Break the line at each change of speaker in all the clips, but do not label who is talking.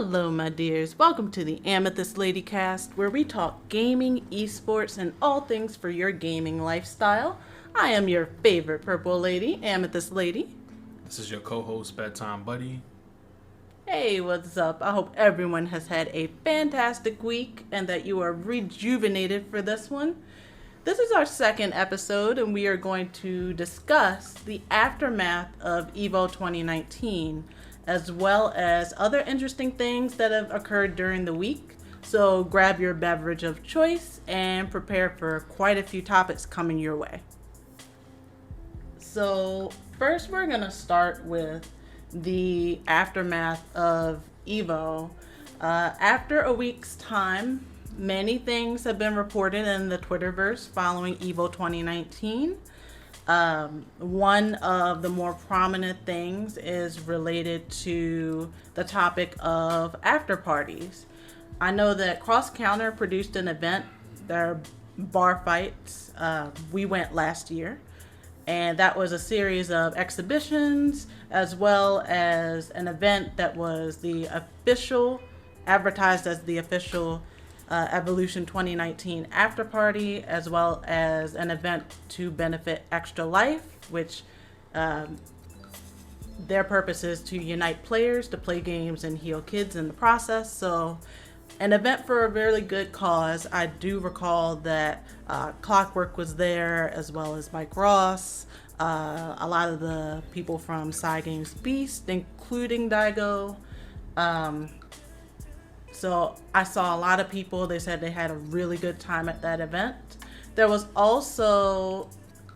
Hello, my dears. Welcome to the AmethystLady Cast, where we talk gaming, esports, and all things for your gaming lifestyle. I am your favorite purple lady, AmethystLady.
This is your co-host, Bedtimebuddy.
Hey, what's up? I hope everyone has had a fantastic week and that you are rejuvenated for this one. This is our second episode, and we are going to discuss the aftermath of EVO 2019, as well as other interesting things that have occurred during the week. So grab your beverage of choice and prepare for quite a few topics coming your way. So first we're going to start with the aftermath of EVO. After a week's time, many things have been reported in the Twitterverse following EVO 2019. One of the more prominent things is related to the topic of after parties. I know that Cross Counter produced an event, their bar fights. We went last year, and that was a series of exhibitions as well as an event that was advertised as the official Evolution 2019 after party, as well as an event to benefit Extra Life, which their purpose is to unite players to play games and heal kids in the process. So an event for a really good cause. I do recall that Clockwork was there, as well as Mike Ross, a lot of the people from Cygames Beast, including Daigo. So I saw a lot of people. They said they had a really good time at that event. There was also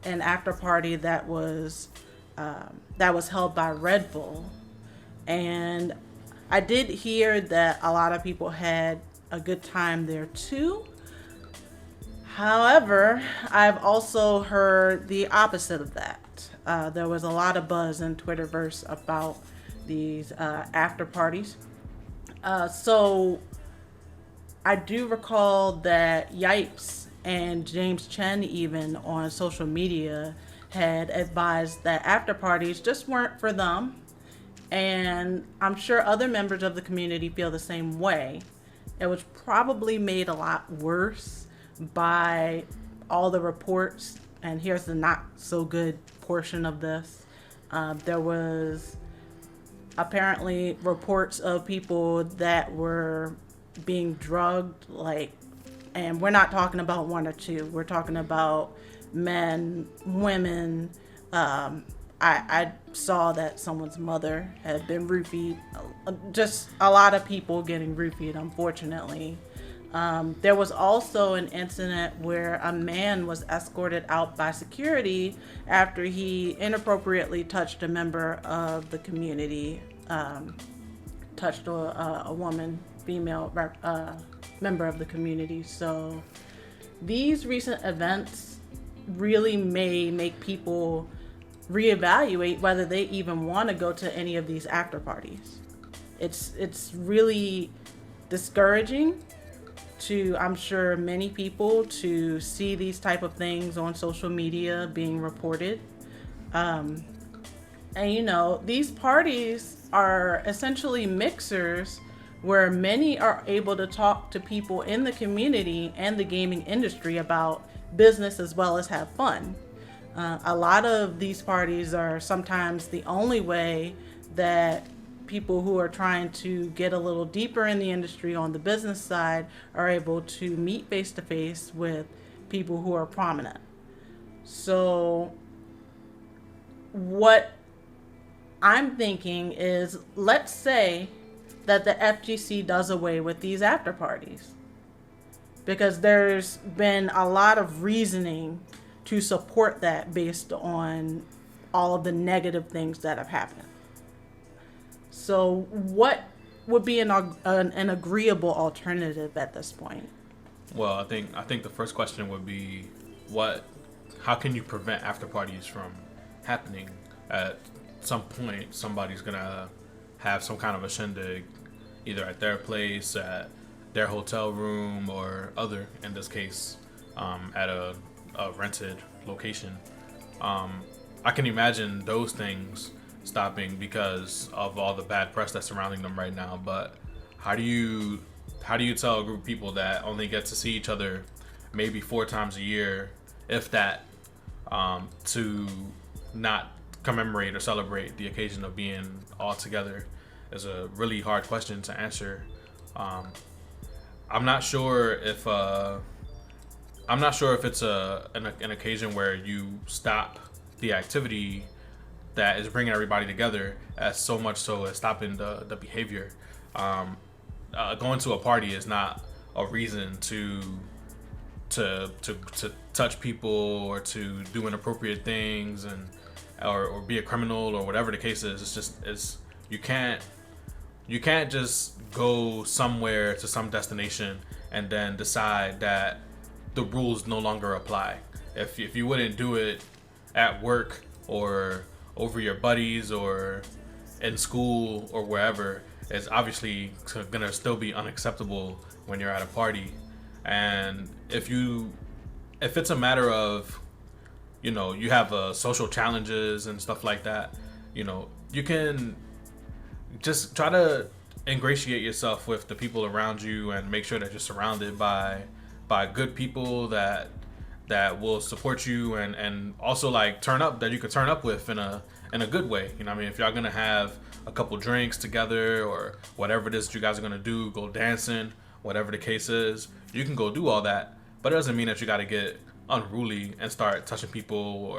an after party that was held by Red Bull, and I did hear that a lot of people had a good time there too. However, I've also heard the opposite of that. There was a lot of buzz in Twitterverse about these after parties. So I do recall that Yipes and James Chen, even on social media, had advised that after parties just weren't for them. And I'm sure other members of the community feel the same way. It was probably made a lot worse by all the reports. And here's the not so good portion of this. There was apparently reports of people that were being drugged, and we're not talking about one or two. We're talking about men, women. I saw that someone's mother had been roofied. Just a lot of people getting roofied, unfortunately. There was also an incident where a man was escorted out by security after he inappropriately touched a member of the community, touched a woman, female member of the community. So these recent events really may make people reevaluate whether they even want to go to any of these after parties. It's really discouraging to, I'm sure, many people to see these type of things on social media being reported. And these parties are essentially mixers where many are able to talk to people in the community and the gaming industry about business as well as have fun. A lot of these parties are sometimes the only way that people who are trying to get a little deeper in the industry on the business side are able to meet face to face with people who are prominent. So what I'm thinking is, let's say that the FGC does away with these after parties, because there's been a lot of reasoning to support that based on all of the negative things that have happened. So what would be an agreeable alternative at this point?
Well, I think the first question would be, how can you prevent after parties from happening? At some point, somebody's gonna have some kind of a shindig, either at their place, at their hotel room, or other, in this case, at a rented location. I can imagine those things stopping because of all the bad press that's surrounding them right now, but how do you tell a group of people that only get to see each other maybe 4 times a year, if that, to not commemorate or celebrate the occasion of being all together, is a really hard question to answer. I'm not sure if it's an occasion where you stop the activity that is bringing everybody together as so much so as stopping the behavior. Going to a party is not a reason to touch people or to do inappropriate things or be a criminal or whatever the case is. You can't just go somewhere to some destination and then decide that the rules no longer apply. If you wouldn't do it at work or over your buddies or in school or wherever, it's obviously gonna still be unacceptable when you're at a party. And if it's a matter of, you have social challenges and stuff like that, you can just try to ingratiate yourself with the people around you and make sure that you're surrounded by good people that will support you and also like that you could turn up with in a good way. If y'all gonna have a couple drinks together or whatever it is that you guys are gonna do, go dancing, whatever the case is, you can go do all that. But it doesn't mean that you got to get unruly and start touching people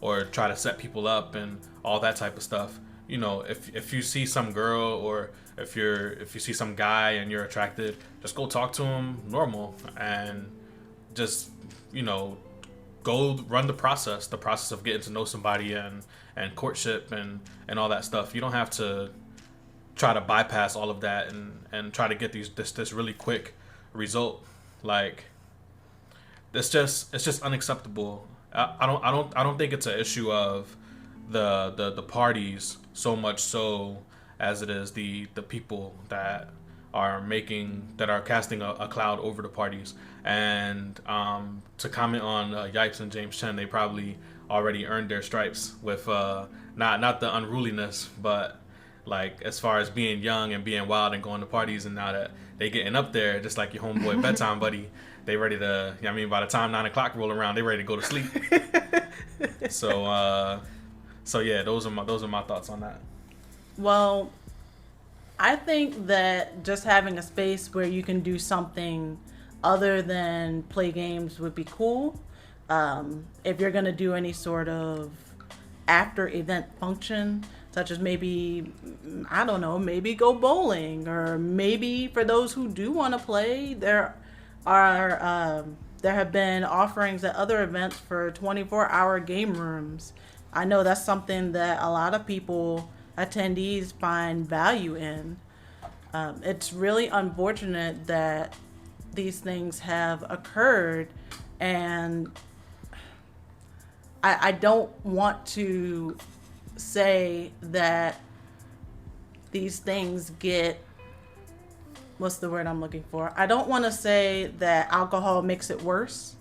or try to set people up and all that type of stuff. If you see some girl or if you see some guy and you're attracted, just go talk to him normal and just go run the process of getting to know somebody and courtship and all that stuff. You don't have to try to bypass all of that and try to get this really quick result. Like, it's just unacceptable. I don't think it's an issue of the parties so much so as it is the people that are casting a cloud over the parties. And to comment on Yipes and James Chen, they probably already earned their stripes with not the unruliness, but like as far as being young and being wild and going to parties. And now that they getting up there, just like your homeboy Bedtime Buddy, they ready to, by the time 9 o'clock roll around, they ready to go to sleep. So yeah, those are my thoughts on that. Well,
I think that just having a space where you can do something other than play games would be cool. If you're going to do any sort of after event function, such as maybe go bowling, or maybe for those who do want to play, there have been offerings at other events for 24-hour game rooms. I know that's something that a lot of attendees find value in. It's really unfortunate that these things have occurred, and I don't want to say that these things get, what's the word I'm looking for? I don't want to say that alcohol makes it worse,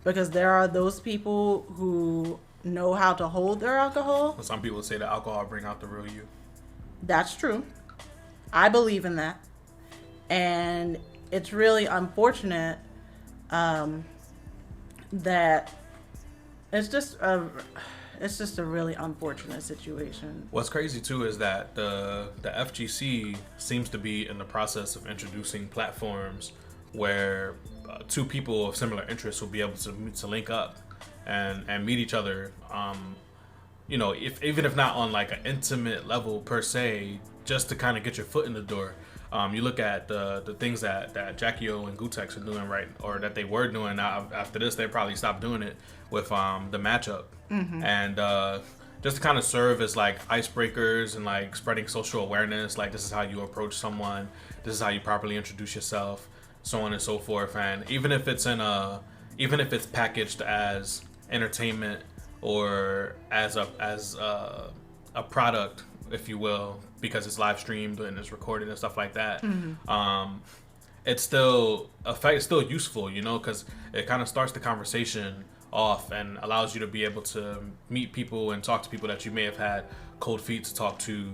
because there are those people who know how to hold their alcohol.
Some people say that alcohol bring out the real you.
That's true. I believe in that. And it's really unfortunate that it's just a really unfortunate situation.
What's crazy too is that the FGC seems to be in the process of introducing platforms where two people of similar interests will be able to link up and meet each other. Even if not on like an intimate level per se, just to kind of get your foot in the door. You look at the things that Jackie O and Gutex are doing, right, or that they were doing. Now after this, they probably stopped doing it with the matchup, and just to kind of serve as like icebreakers and like spreading social awareness. Like, this is how you approach someone. This is how you properly introduce yourself, so on and so forth. And even if it's packaged as entertainment or as a product, if you will, because it's live streamed and it's recorded and stuff like that. It's still useful, because it kind of starts the conversation off and allows you to be able to meet people and talk to people that you may have had cold feet to talk to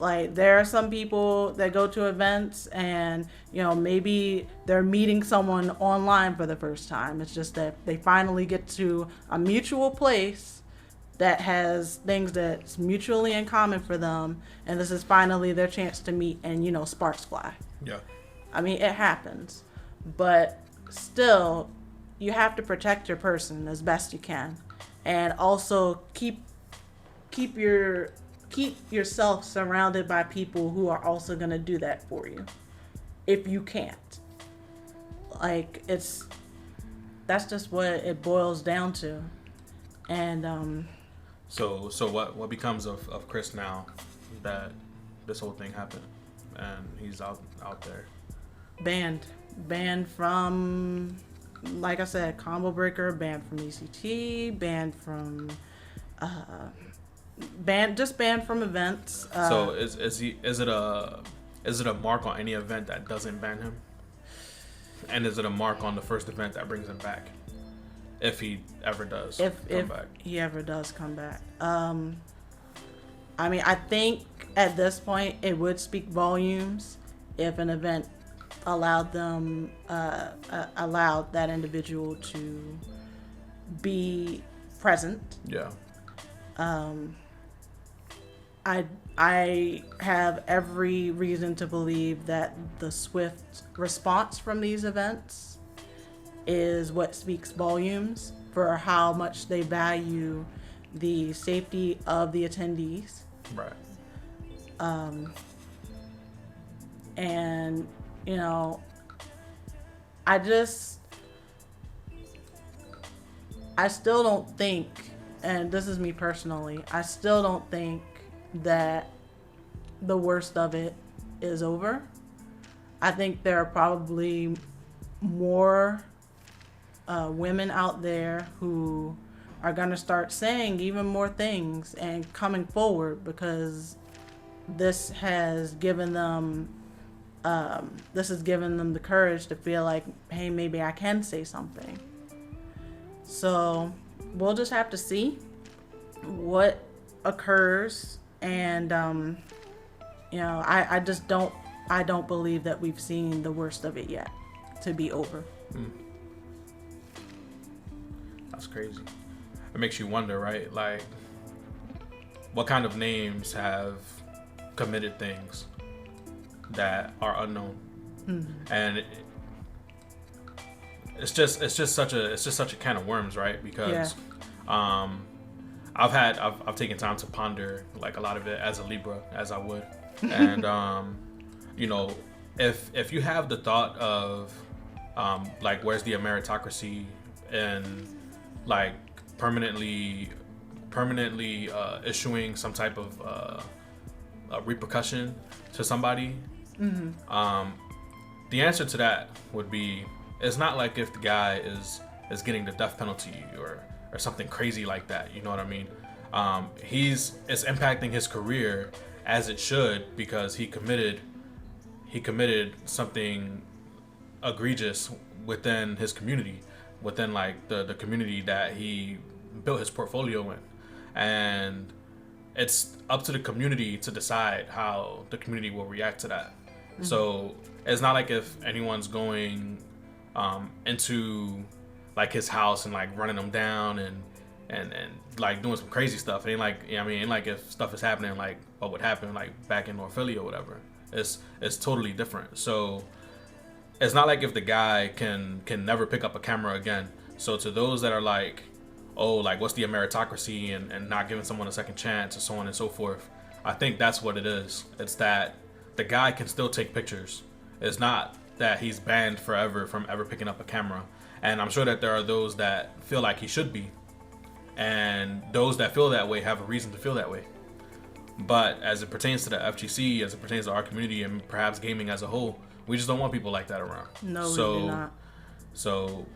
Like, there are some people that go to events and, maybe they're meeting someone online for the first time. It's just that they finally get to a mutual place that has things that's mutually in common for them. And this is finally their chance to meet and, sparks fly.
Yeah.
I mean, it happens. But still, you have to protect your person as best you can. And also keep yourself surrounded by people who are also going to do that for you if you can't. Like, that's just what it boils down to. And
so what becomes of Chris now that this whole thing happened and he's out there? Banned
from, like I said, Combo Breaker, banned from ECT, banned from banned from events.
So is it a mark on any event that doesn't ban him? And is it a mark on the first event that brings him back? If he ever does come back.
He ever does come back. I mean, I think at this point it would speak volumes if an event allowed that individual to be present.
Yeah.
I have every reason to believe that the swift response from these events is what speaks volumes for how much they value the safety of the attendees.
Right.
And, I still don't think, and this is me personally, I still don't think that the worst of it is over. I think there are probably more women out there who are going to start saying even more things and coming forward because this has given them the courage to feel like, hey, maybe I can say something. So we'll just have to see what occurs. And, I just don't believe that we've seen the worst of it yet to be over.
That's crazy. It makes you wonder, right? Like, what kind of names have committed things that are unknown? And it's just such a can of worms, right? Because I've taken time to ponder like a lot of it as a Libra, as I would. And if you have the thought of like, where's the meritocracy and like permanently issuing some type of a repercussion to somebody, the answer to that would be, it's not like if the guy is getting the death penalty or something crazy like that, you know what I mean? It's impacting his career as it should, because he committed something egregious within his community, within like the community that he built his portfolio in. And it's up to the community to decide how the community will react to that. So it's not like if anyone's going into like his house and like running them down and like doing some crazy stuff. It ain't like, ain't like if stuff is happening like what would happen like back in North Philly or whatever. It's totally different. So it's not like if the guy can never pick up a camera again. So to those that are like, oh, like what's the meritocracy and not giving someone a second chance and so on and so forth, I think that's what it is. It's that the guy can still take pictures. It's not that he's banned forever from ever picking up a camera. And I'm sure that there are those that feel like he should be. And those that feel that way have a reason to feel that way. But as it pertains to the FGC, as it pertains to our community and perhaps gaming as a whole, we just don't want people like that around.
No, we do not.
So,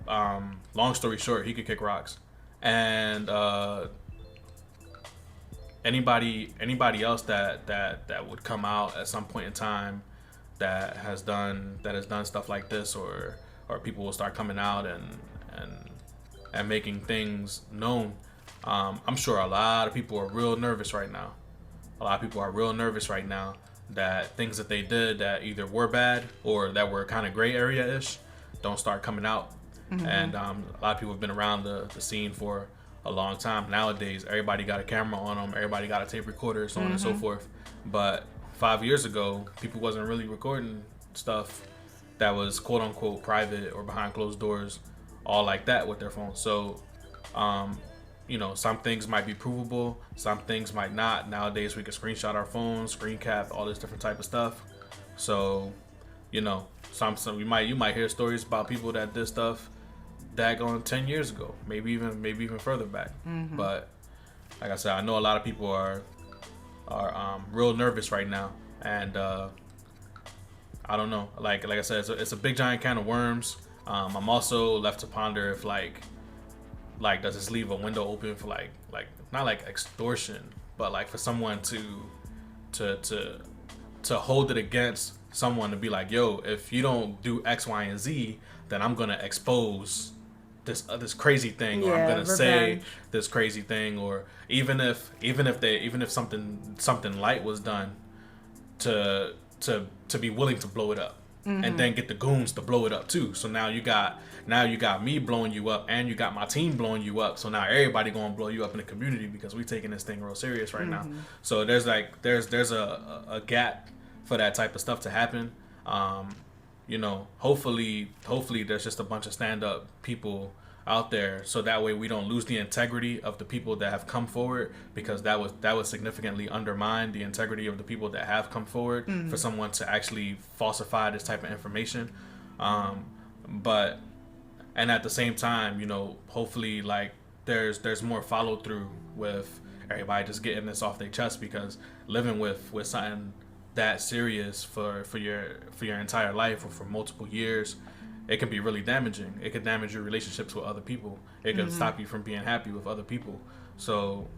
long story short, he could kick rocks. And anybody else that would come out at some point in time that has done stuff like this, or people will start coming out and making things known. I'm sure a lot of people are real nervous right now. a lot of people are real nervous right now that things that they did that either were bad or that were kind of gray area-ish don't start coming out. And a lot of people have been around the scene for a long time. Nowadays, everybody got a camera on them, everybody got a tape recorder, so on and so forth. But 5 years ago, people wasn't really recording stuff that was quote unquote private or behind closed doors, all like that with their phones. So, you know, some things might be provable, some things might not. Nowadays, we can screenshot our phones, screen cap, all this different type of stuff. So, you know, some you might hear stories about people that did stuff that gone 10 years ago, maybe even further back. But like I said, I know a lot of people are real nervous right now, and I don't know. Like I said, it's a big giant can of worms. I'm also left to ponder if like does this leave a window open for like not like extortion, but like for someone to hold it against someone to be like, yo, if you don't do X, Y, and Z, then I'm gonna expose this crazy thing, or I'm gonna say this crazy thing, or even if something light was done, to be willing to blow it up, and then get the goons to blow it up too. So now you got me blowing you up, and you got my team blowing you up. So now everybody gonna blow you up in the community because we taking this thing real serious right now. So there's a gap for that type of stuff to happen. You know, hopefully there's just a bunch of stand-up people out there, so that way we don't lose the integrity of the people that have come forward, because that would significantly undermine the integrity of the people that have come forward for someone to actually falsify this type of information. But at the same time, you know, hopefully like there's more follow through with everybody just getting this off their chest, because living with something that serious for your entire life or for multiple years, it can be really damaging. It could damage your relationships with other people. It could stop you from being happy with other people. So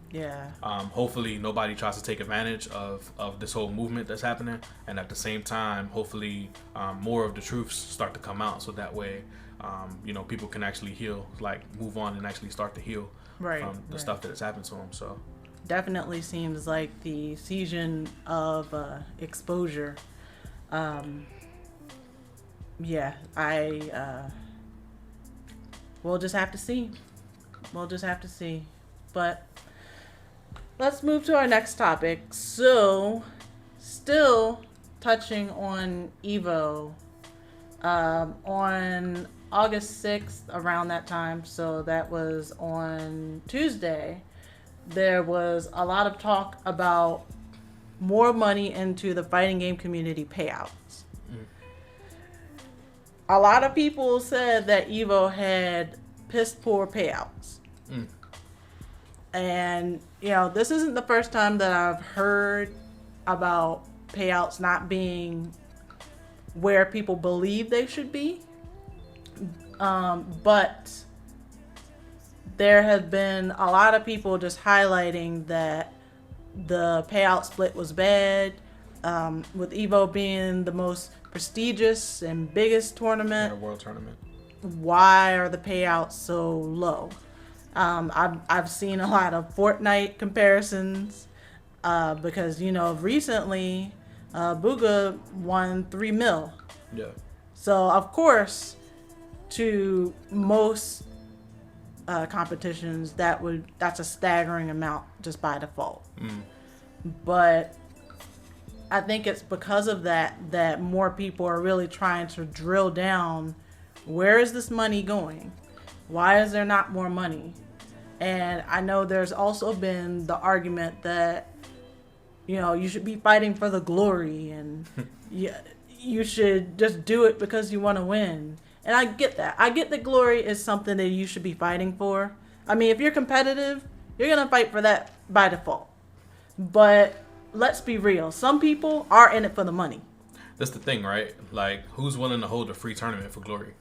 hopefully nobody tries to take advantage of this whole movement that's happening, and at the same time, hopefully more of the truths start to come out, so that way you know, people can actually heal, like move on and actually start to heal from the stuff that has happened to them. So
definitely seems like the season of exposure. We'll just have to see. But let's move to our next topic. So, still touching on EVO, on August 6th, around that time, so that was on Tuesday, there was a lot of talk about more money into the fighting game community payouts. A lot of people said that EVO had piss poor payouts. And, you know, this isn't the first time that I've heard about payouts not being where people believe they should be. But there have been a lot of people just highlighting that the payout split was bad. With EVO being the most prestigious and biggest tournament,
world tournament,
why are the payouts so low? I've seen a lot of Fortnite comparisons, because, you know, recently Booga won $3 million.
Yeah.
So of course, to most competitions, that's a staggering amount just by default. But I think it's because of that more people are really trying to drill down, where is this money going? Why is there not more money? And I know there's also been the argument that, you know, you should be fighting for the glory, and you should just do it because you want to win. And I get that. I get that glory is something that you should be fighting for. I mean, if you're competitive, you're going to fight for that by default. But let's be real. Some people are in it for the money.
That's the thing, right? Like, who's willing to hold a free tournament for glory?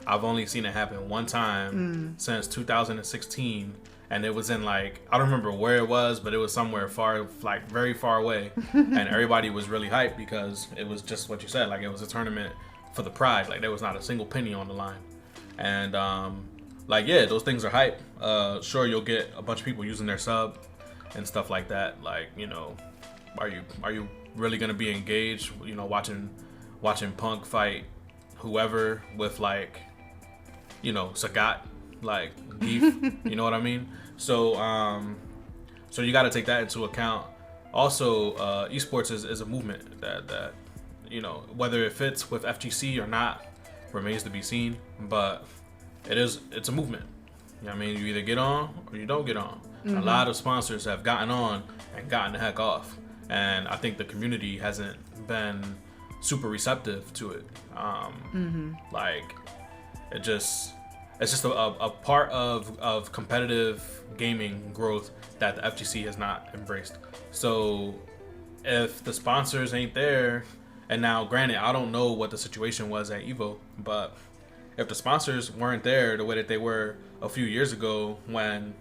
I've only seen it happen one time since 2016, and it was in, like, I don't remember where it was, but it was somewhere far, like very far away, and everybody was really hyped because it was just what you said, like, it was a tournament for the pride, like there was not a single penny on the line. And like, yeah, those things are hype. Sure, you'll get a bunch of people using their sub and stuff like that. Like, you know, are you really gonna be engaged? You know, watching Punk fight whoever with, like, you know, Sagat, like, beef. You know what I mean? So so you got to take that into account. Also, esports is a movement that you know, whether it fits with FGC or not remains to be seen, but it's a movement. You know what I mean? You either get on or you don't get on. A lot of sponsors have gotten on and gotten the heck off, and I think the community hasn't been super receptive to it. Like, it's just a part of competitive gaming growth that the FGC has not embraced. So if the sponsors ain't there, and now granted, I don't know what the situation was at EVO, but if the sponsors weren't there the way that they were a few years ago when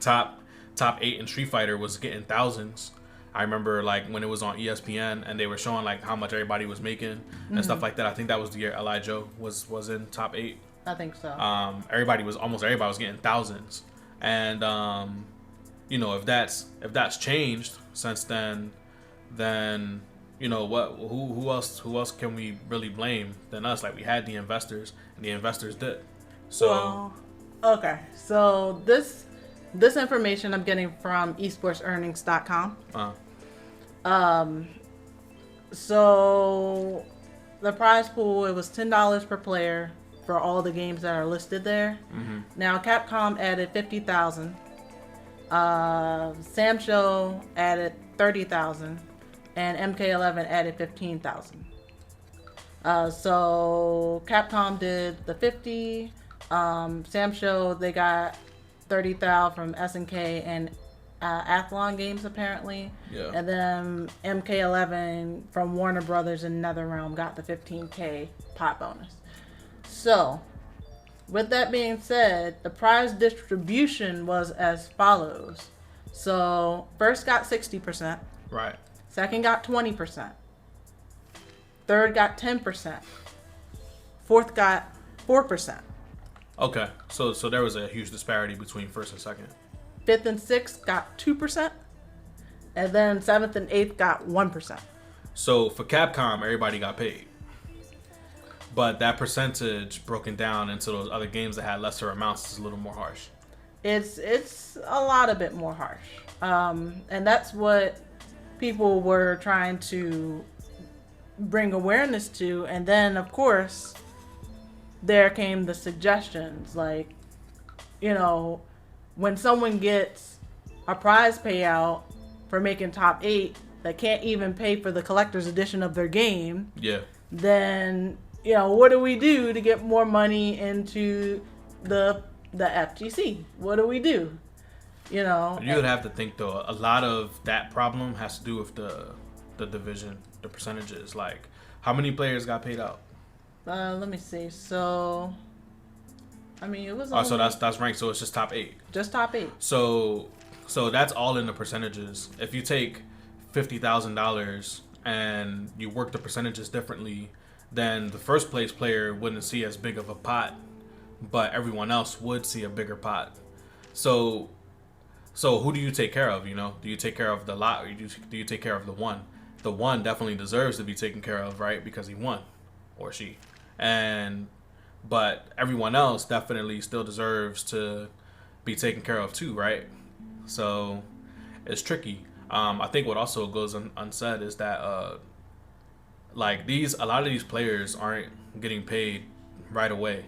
top 8 in Street Fighter was getting thousands. I remember, like, when it was on ESPN and they were showing, like, how much everybody was making and stuff like that. I think that was the year Elijah was in top 8.
I think so.
Almost everybody was getting thousands. And you know, if that's changed since then you know, who else can we really blame than us? Like, we had the investors, and the investors did. So
well, okay. So this information I'm getting from esportsearnings.com. So the prize pool, it was $10 per player for all the games that are listed there. Now Capcom added 50,000. Sam Show added 30,000, and MK11 added 15,000. So Capcom did the 50. Sam Show, they got 30,000 from SNK and Athlon Games apparently.
Yeah.
And then MK11 from Warner Brothers and NetherRealm got the 15K pot bonus. So, with that being said, the prize distribution was as follows. So, first got 60%.
right.
Second got 20%. Third got 10%. Fourth got 4%.
Okay. So there was a huge disparity between first and second.
Fifth and sixth got 2%. And then seventh and eighth got 1%.
So for Capcom, everybody got paid. But that percentage broken down into those other games that had lesser amounts is a little more harsh.
It's a lot a bit more harsh. And that's what people were trying to bring awareness to. And then, of course, there came the suggestions. Like, you know, when someone gets a prize payout for making top 8 that can't even pay for the collector's edition of their game,
Yeah.
then, you know, what do we do to get more money into the FGC? What do we do? You know,
You would have to think, though, a lot of that problem has to do with the division, the percentages. Like, how many players got paid out?
let me see. So, I mean, it was
Oh, so that's ranked. So it's just top 8.
just top 8.
So that's all in the percentages. If you take $50,000 and you work the percentages differently, then the first place player wouldn't see as big of a pot, but everyone else would see a bigger pot. So who do you take care of? You know, do you take care of the lot, or do you take care of the one? The one definitely deserves to be taken care of, right? Because he won, or she, but everyone else definitely still deserves to be taken care of too, right? So it's tricky. I think what also goes unsaid is that like a lot of these players aren't getting paid right away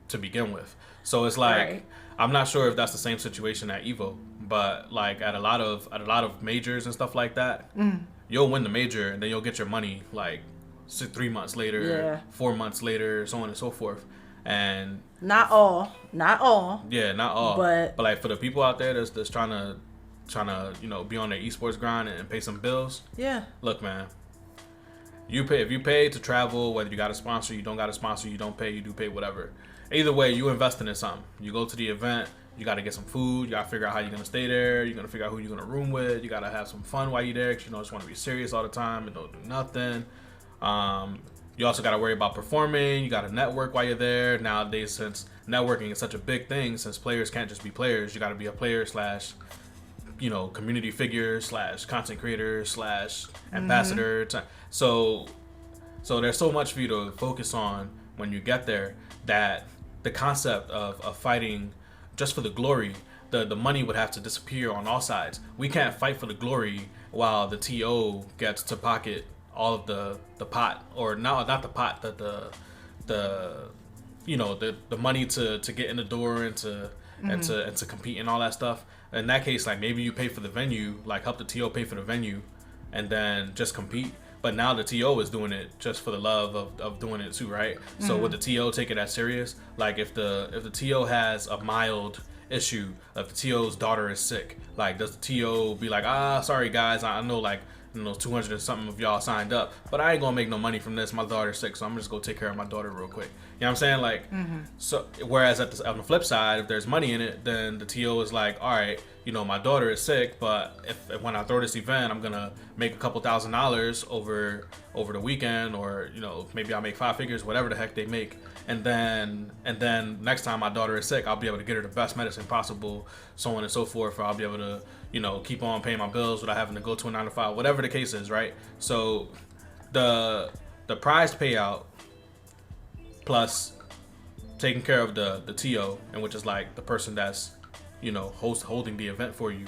to begin with. So it's like,
Right.
I'm not sure if that's the same situation at EVO, but like at a lot of majors and stuff like that, you'll win the major and then you'll get your money like 3 months later,
Yeah.
4 months later, so on and so forth. And
Not all.
yeah, not all,
But
like for the people out there that's trying to you know, be on their esports grind and pay some bills.
yeah,
Look, man, if you pay to travel, whether you got a sponsor, you don't got a sponsor, you don't pay, you do pay, whatever. Either way, you investing in something. You go to the event, you got to get some food, you got to figure out how you're going to stay there, you're going to figure out who you're going to room with, you got to have some fun while you're there, because you don't just want to be serious all the time and don't do nothing. You also got to worry about performing, you got to network while you're there. Nowadays, since networking is such a big thing, since players can't just be players, you got to be a player / community figure / content creator / ambassador. So there's so much for you to focus on when you get there, that the concept of fighting just for the glory, the money would have to disappear on all sides. We can't fight for the glory while the TO gets to pocket all of the pot, or not the pot, the money to get in the door and to compete and all that stuff. In that case, like, maybe you pay for the venue, like help the TO pay for the venue, and then just compete. But now the TO is doing it just for the love of doing it too, right? So would the TO take it that serious? Like, if the TO has a mild issue, if the TO's daughter is sick, like, does the TO be like, sorry guys, I know, like, 200 and something of y'all signed up, but I ain't gonna make no money from this. My daughter's sick, so I'm just gonna take care of my daughter real quick. You know what I'm saying? Like, so whereas on the flip side, if there's money in it, then the TO is like, all right, my daughter is sick, but if when I throw this event, I'm gonna make a couple $1,000s over the weekend, or maybe I'll make 5 figures, whatever the heck they make, and then next time my daughter is sick, I'll be able to get her the best medicine possible, so on and so forth. Or I'll be able to keep on paying my bills without having to go to a 9-to-5, whatever the case is, right? So the prize payout plus taking care of the TO, and which is like the person that's holding the event for you,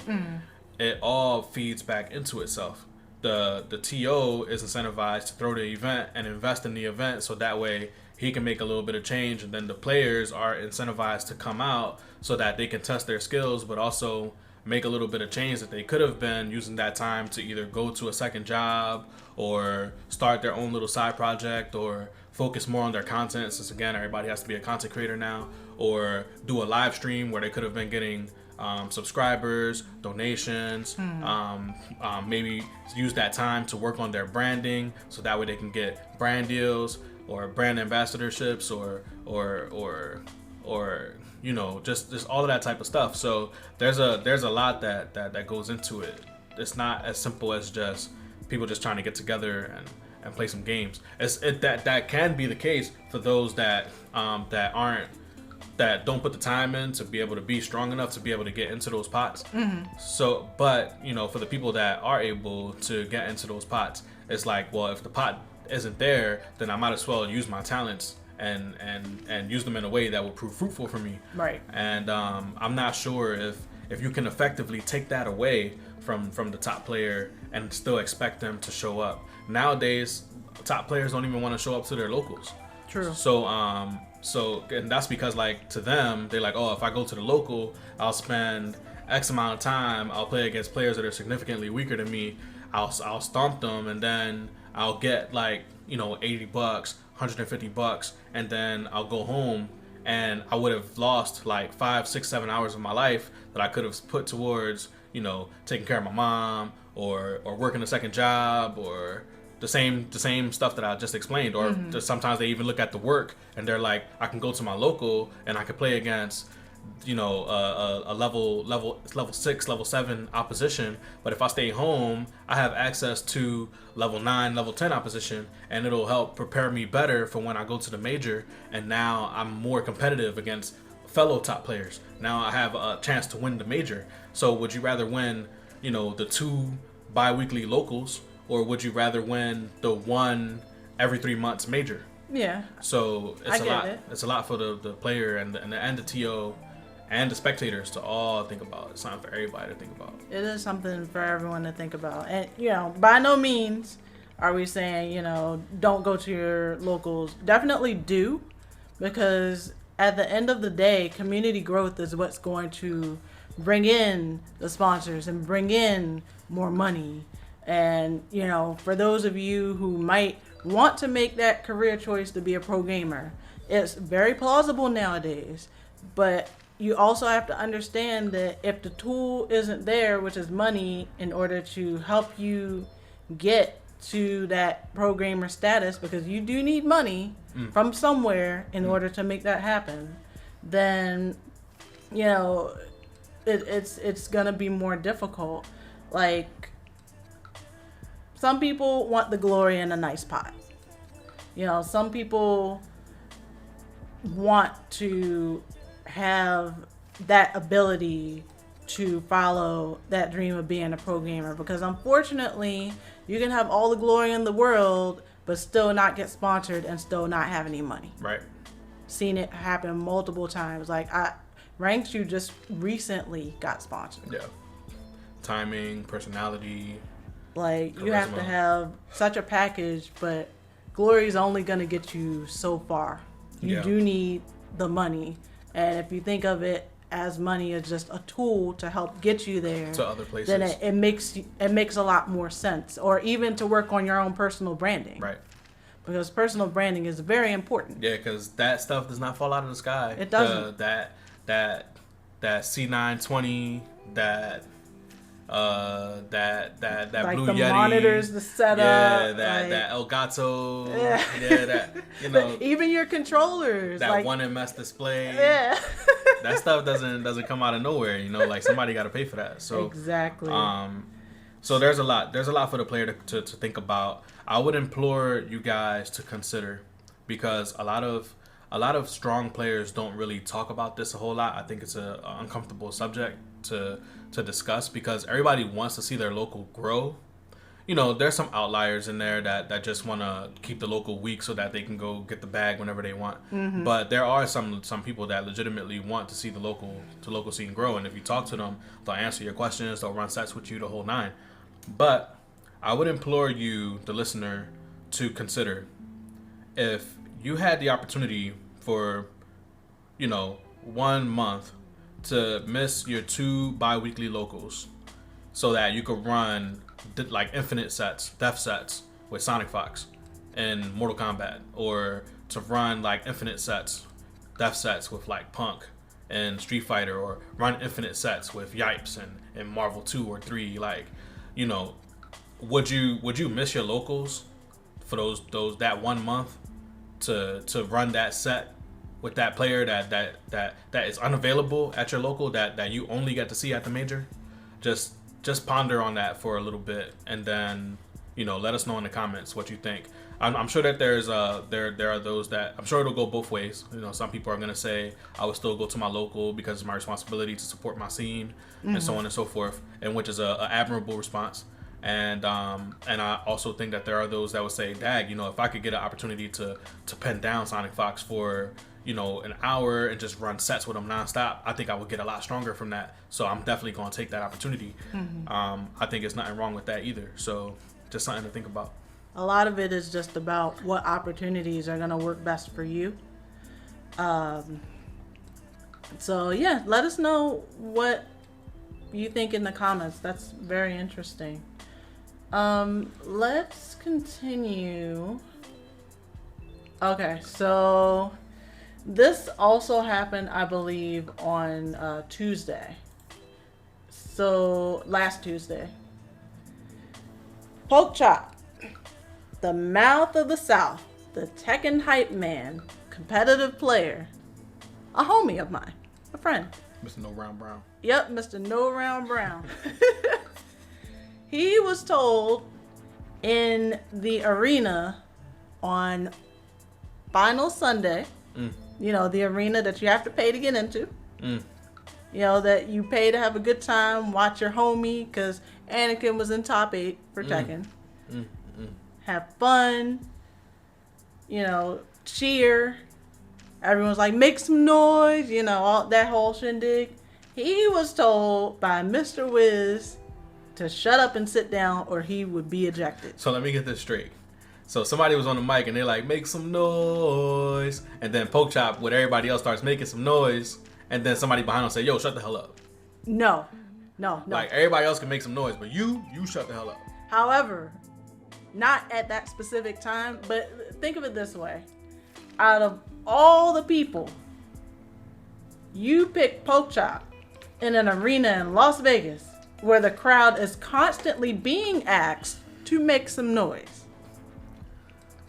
it all feeds back into itself. The TO is incentivized to throw the event and invest in the event, so that way he can make a little bit of change, and then the players are incentivized to come out so that they can test their skills, but also make a little bit of change that they could have been using that time to either go to a second job or start their own little side project, or focus more on their content, since again everybody has to be a content creator now, or do a live stream where they could have been getting subscribers, donations, maybe use that time to work on their branding, so that way they can get brand deals or brand ambassadorships, or just all of that type of stuff. So there's a lot that goes into it. It's not as simple as just people just trying to get together and play some games. That can be the case for those that don't put the time in to be able to be strong enough to be able to get into those pots. So, but for the people that are able to get into those pots, it's like, well, if the pot isn't there, then I might as well use my talents and use them in a way that will prove fruitful for me. Right. And I'm not sure if you can effectively take that away from the top player and still expect them to show up. Nowadays, top players don't even want to show up to their locals. True. So and that's because, like, to them, they're like, oh, if I go to the local, I'll spend X amount of time, I'll play against players that are significantly weaker than me, I'll stomp them, and then I'll get like $80, $150, and then I'll go home, and I would have lost like 5, 6, 7 hours of my life that I could have put towards taking care of my mom, or working a second job, or the same stuff that I just explained. Or sometimes they even look at the work and they're like, I can go to my local and I can play against a level 6, level 7 opposition, but if I stay home, I have access to level 9, level 10 opposition, and it'll help prepare me better for when I go to the major, and now I'm more competitive against fellow top players. Now I have a chance to win the major. So would you rather win the 2 bi-weekly locals, or would you rather win the 1 every 3 months major? Yeah. So it's a lot. It's a lot for the player and the TO and the spectators to all think about. It's something for everybody to think about. It
is something for everyone to think about. And by no means are we saying don't go to your locals. Definitely do, because at the end of the day, community growth is what's going to bring in the sponsors and bring in more money. And for those of you who might want to make that career choice to be a pro gamer, it's very plausible nowadays, but you also have to understand that if the tool isn't there, which is money, in order to help you get to that pro gamer status, because you do need money from somewhere in order to make that happen, then it's gonna be more difficult. Like, some people want the glory in a nice pot. Some people want to have that ability to follow that dream of being a pro gamer, because unfortunately you can have all the glory in the world but still not get sponsored and still not have any money.
Right.
Seen it happen multiple times. Like Ranks, you just recently got sponsored.
Yeah. Timing, personality.
Like
charisma.
You have to have such a package, but glory is only going to get you so far. You do need the money, and if you think of it as money as just a tool to help get you there
to other places,
then it makes a lot more sense. Or even to work on your own personal branding,
right?
Because personal branding is very important.
Yeah, because that stuff does not fall out of the sky.
It doesn't.
That C920, that
like
Blue
the
Yeti,
monitors, the setup,
that Elgato,
that even your controllers,
that one MS display, that stuff doesn't come out of nowhere. Like somebody got to pay for that. So
exactly.
So there's a lot for the player to think about. I would implore you guys to consider, because a lot of strong players don't really talk about this a whole lot. I think it's an uncomfortable subject to discuss, because everybody wants to see their local grow. There's some outliers in there that just want to keep the local weak so that they can go get the bag whenever they want. Mm-hmm. But there are some people that legitimately want to see the local scene grow, and if you talk to them, they'll answer your questions, they'll run sets with you, the whole nine. But I would implore you, the listener, to consider, if you had the opportunity for 1 month to miss your 2 bi-weekly locals so that you could run like infinite sets, death sets with Sonic Fox in Mortal Kombat, or to run like infinite sets, death sets with like Punk and Street Fighter, or run infinite sets with Yipes and Marvel 2 or 3, would you miss your locals for that 1 month to run that set with that player that is unavailable at your local, that you only get to see at the major? Just ponder on that for a little bit, and then let us know in the comments what you think. I'm sure that there are those that, I'm sure it'll go both ways. Some people are gonna say I would still go to my local because it's my responsibility to support my scene, mm-hmm. and so on and so forth, and which is a admirable response. And I also think that there are those that would say, dag, if I could get an opportunity to pen down Sonic Fox for an hour and just run sets with him nonstop, I think I would get a lot stronger from that. So I'm definitely going to take that opportunity. Mm-hmm. I think there's nothing wrong with that either. So just something to think about.
A lot of it is just about what opportunities are going to work best for you. So yeah, let us know what you think in the comments. That's very interesting. Let's continue. Okay, so this also happened, I believe, on Tuesday. So last Tuesday, PokeChop, the mouth of the South, the Tekken hype man, competitive player, a homie of mine, a friend.
Mr. No Round Brown.
Yep, Mr. No Round Brown. He was told in the arena on Final Sunday, the arena that you have to pay to get into, that you pay to have a good time, watch your homie, because Anakin was in top 8 for Tekken. Have fun, cheer. Everyone's like, make some noise, all that whole shindig. He was told by Mr. Wiz to shut up and sit down, or he would be ejected.
So let me get this straight. So somebody was on the mic and they're like, make some noise. And then PokeChop with everybody else starts making some noise. And then somebody behind him say, yo, shut the hell up.
No.
Like everybody else can make some noise, but you shut the hell up.
However, not at that specific time, but think of it this way. Out of all the people, you pick PokeChop in an arena in Las Vegas where the crowd is constantly being asked to make some noise.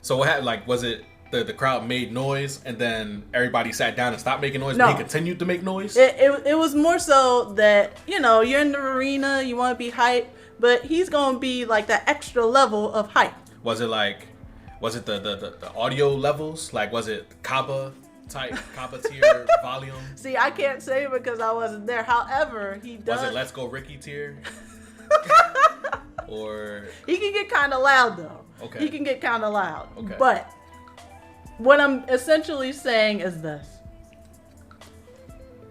So what happened? Like, was it the crowd made noise and then everybody sat down and stopped making noise,
no.
but he continued to make noise?
It was more so that, you're in the arena, you want to be hype, but he's going to be like that extra level of hype.
Was it the audio levels? Like, was it Kaba type Kappa tier volume?
See, I can't say because I wasn't there. However, he does.
Was it Let's Go Ricky tier? Or
he can get kind of loud though.
Okay.
He can get kind of loud.
Okay.
But what I'm essentially saying is this.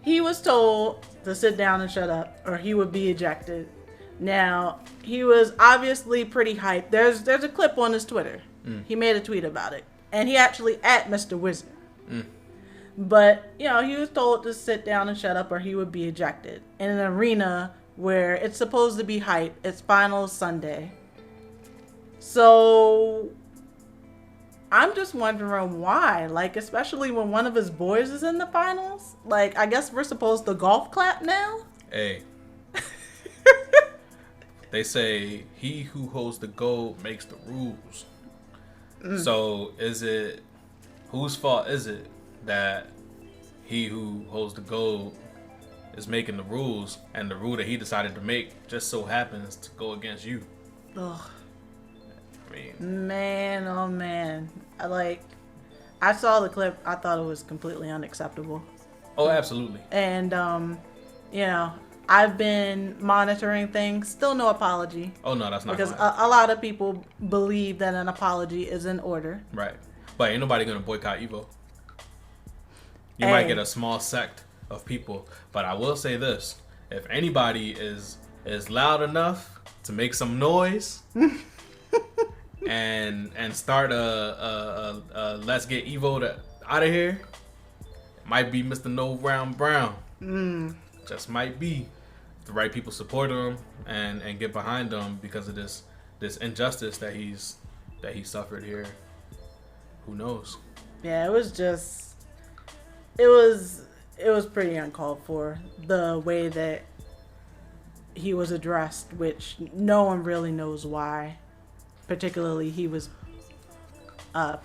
He was told to sit down and shut up or he would be ejected. Now, he was obviously pretty hyped. There's a clip on his Twitter. He made a tweet about it. And he actually at Mr. Wizard. But, you know, he was told to sit down and shut up or he would be ejected. In an arena where it's supposed to be hype. It's finals Sunday. So, I'm just wondering why. Like, especially when one of his boys is in the finals. Like, I guess we're supposed to golf clap now?
Hey. They say, he who holds the gold makes the rules. So, whose fault is it that he who holds the gold is making the rules, and the rule that he decided to make just so happens to go against you?
Ugh.
I mean,
man, oh man. I saw the clip. I thought it was completely unacceptable.
Oh, absolutely.
And, you know, I've been monitoring things. Still no apology.
Oh, no, that's not
because
going
a lot of people believe that an apology is in order.
Right. But ain't nobody going to boycott EVO. You might get a small sect of people. But I will say this. If anybody is loud enough to make some noise and start a let's get EVO out of here, it might be Mr. No Round Brown. Just might be. If the right people support him and get behind him because of this injustice that he suffered here. Who knows?
Yeah, it was pretty uncalled for, the way that he was addressed, which no one really knows why. Particularly, he was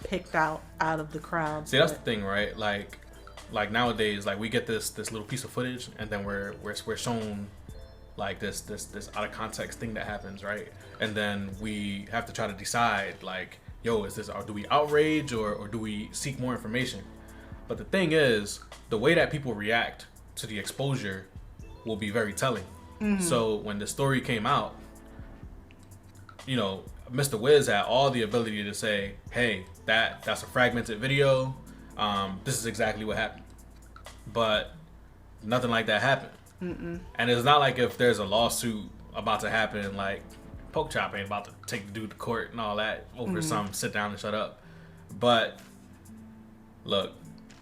picked out of the crowd.
See, that's the thing, right? Like nowadays, like we get this little piece of footage, and then we're shown like this out of context thing that happens, right? And then we have to try to decide, like, yo, do we outrage or do we seek more information? But the thing is, the way that people react to the exposure will be very telling. So when the story came out, you know, Mr. Wiz had all the ability to say, hey, that's a fragmented video. This is exactly what happened. But nothing like that happened. And it's not like if there's a lawsuit about to happen, like PokeChop ain't about to take the dude to court and all that over some sit down and shut up. But look,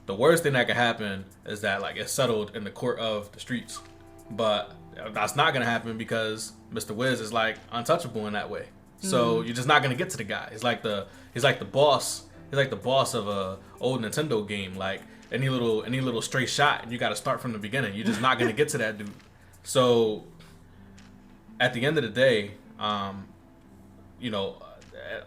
the worst thing that could happen is that like it's settled in the court of the streets. But that's not gonna happen because Mr. Wiz is like untouchable in that way. So you're just not gonna get to the guy. He's like the boss. He's like the boss of a old Nintendo game. Like any little stray shot, and you got to start from the beginning. You're just not gonna get to that dude. So at the end of the day, you know,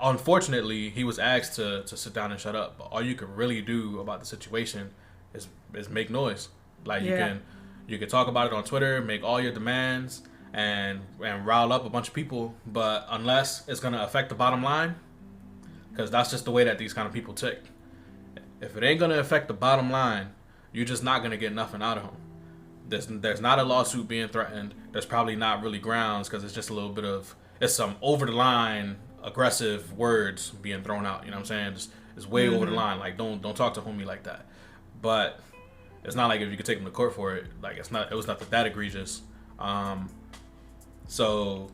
unfortunately, he was asked to sit down and shut up. But all you can really do about the situation is make noise. Like you can talk about it on Twitter, make all your demands, and rile up a bunch of people. But unless it's gonna affect the bottom line, because that's just the way that these kind of people tick. If it ain't gonna affect the bottom line, you're just not gonna get nothing out of him. There's not a lawsuit being threatened. There's probably not really grounds because it's just a little bit of some over the line aggressive words being thrown out. You know what I'm saying? It's way over the line. Like don't talk to homie like that. But it's not like if you could take him to court for it. Like it was not that egregious. So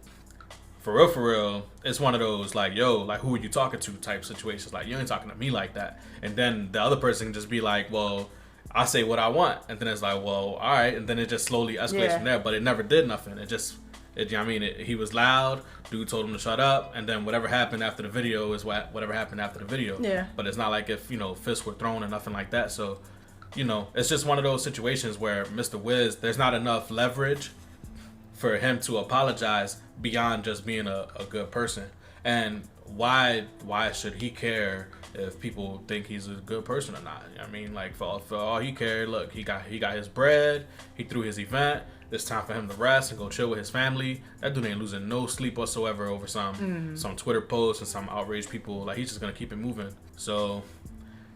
for real, it's one of those like, yo, like who are you talking to type situations. Like you ain't talking to me like that. And then the other person can just be like, well, I say what I want. And then it's like, well, all right. And then it just slowly escalates from there. But it never did nothing. You know what I mean? He was loud. Dude told him to shut up. And then whatever happened after the video is whatever happened after the video.
Yeah.
But it's not like if, you know, fists were thrown or nothing like that. So, you know, it's just one of those situations where Mr. Wiz, there's not enough leverage for him to apologize beyond just being a good person. And why should he care if people think he's a good person or not? I mean, like for all he cared, look, he got his bread, he threw his event. It's time for him to rest and go chill with his family. That dude ain't losing no sleep whatsoever over some Twitter posts and some outraged people. Like he's just gonna keep it moving. So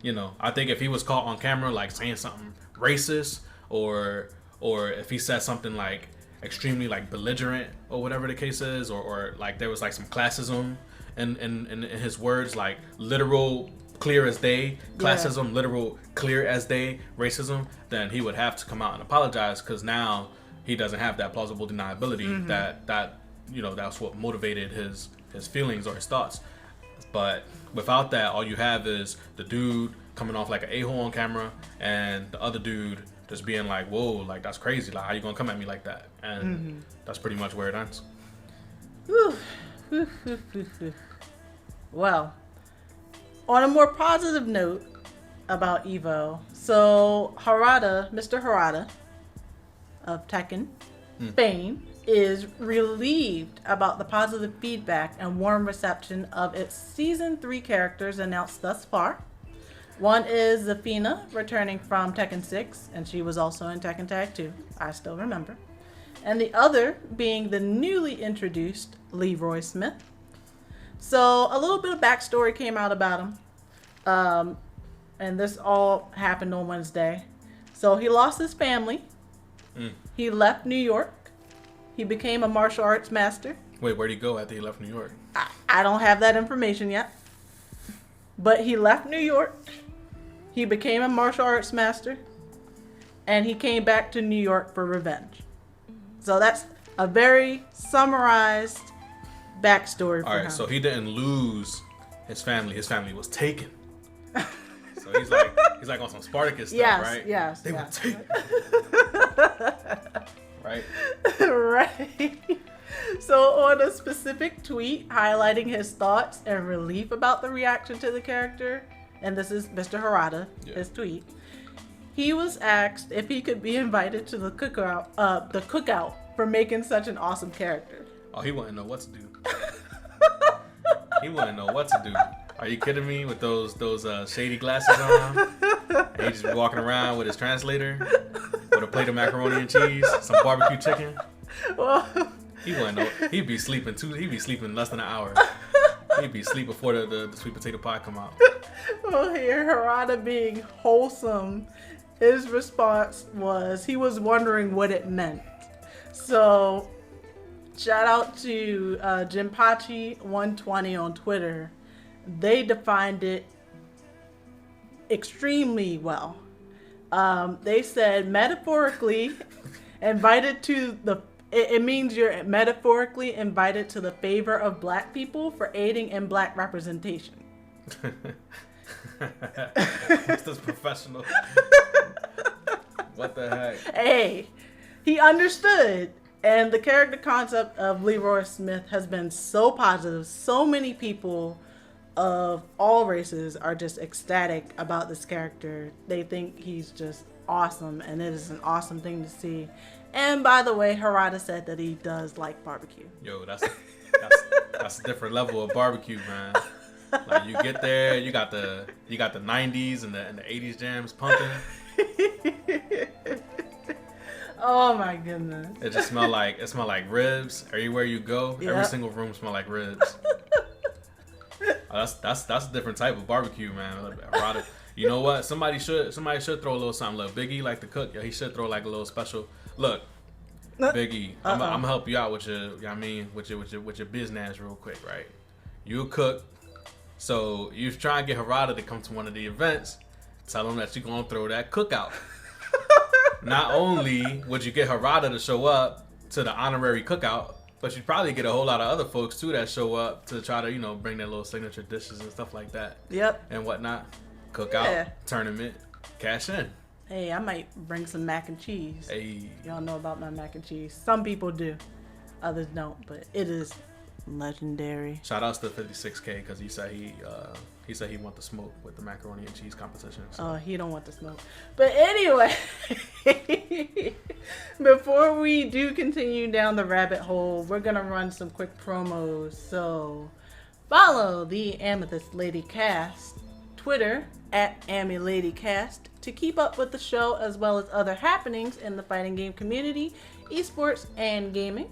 I think if he was caught on camera like saying something racist or if he said something like extremely like belligerent or whatever the case is, or like there was like some classism in his words, like literal clear as day classism, literal clear as day racism, then he would have to come out and apologize, because now he doesn't have that plausible deniability that that's what motivated his feelings or his thoughts. But without that, all you have is the dude coming off like an a-hole on camera, and the other dude just being like, whoa, like that's crazy, like how you gonna come at me like that? And that's pretty much where it ends.
Well, on a more positive note about EVO, so Mr. Harada of Tekken fame is relieved about the positive feedback and warm reception of its Season 3 characters announced thus far. One is Zafina, returning from Tekken 6, and she was also in Tekken Tag 2, I still remember. And the other being the newly introduced Leroy Smith. So a little bit of backstory came out about him, and this all happened on Wednesday. So he lost his family. He left New York. He became a martial arts master.
Wait, where'd he go after he left New York?
I don't have that information yet. But he left New York. He became a martial arts master. And he came back to New York for revenge. So that's a very summarized backstory for him.
All right, so he didn't lose his family. His family was taken. So he's like on some Spartacus stuff, right?
Yes.
They were taken. Right?
Right. So on a specific tweet highlighting his thoughts and relief about the reaction to the character, and this is Mr. Harada, his tweet, he was asked if he could be invited to the cookout for making such an awesome character.
Oh, he wouldn't know what to do. He wouldn't know what to do. Are you kidding me? With those shady glasses on, and he just be walking around with his translator, with a plate of macaroni and cheese, some barbecue chicken.
Well,
He wouldn't know. He'd be sleeping too. He'd be sleeping less than an hour. He'd be asleep before the sweet potato pie come out.
well, here Harada being wholesome, his response was he was wondering what it meant. So, shout out to Jinpachi120 on Twitter. They defined it extremely well. They said metaphorically invited to the. It means you're metaphorically invited to the favor of black people for aiding in black representation.
It's this professional. What the heck?
Hey, he understood. And the character concept of Leroy Smith has been so positive. So many people of all races are just ecstatic about this character. They think he's just awesome, and it is an awesome thing to see. And by the way, Harada said that he does like barbecue.
Yo, that's a different level of barbecue, man. Like you get there, you got the 90s and the 80s jams pumping.
Oh my goodness.
It just smell like ribs everywhere you go.
Yep.
Every single room smell like ribs. That's a different type of barbecue, man. Harada, you know what? Somebody should throw a little something. Look, Biggie like to cook. Yeah, he should throw like a little special. Look, Biggie, I'm gonna help you out with your, you know what I mean, with your business real quick, right? You a cook, so you try and get Harada to come to one of the events. Tell him that you're gonna throw that cookout. Not only would you get Harada to show up to the honorary cookout, but you'd probably get a whole lot of other folks too that show up to try to, bring their little signature dishes and stuff like that.
Yep.
And whatnot. Cookout, tournament, cash in.
Hey, I might bring some mac and cheese.
Hey.
Y'all know about my mac and cheese. Some people do, others don't, but it is legendary.
Shout outs to 56K because he said he want the smoke with the macaroni and cheese competition. So.
Oh, he don't want the smoke. But anyway, before we do continue down the rabbit hole, we're gonna run some quick promos. So follow the AmethystLady Cast Twitter at AmethystLady Cast to keep up with the show as well as other happenings in the fighting game community, esports, and gaming.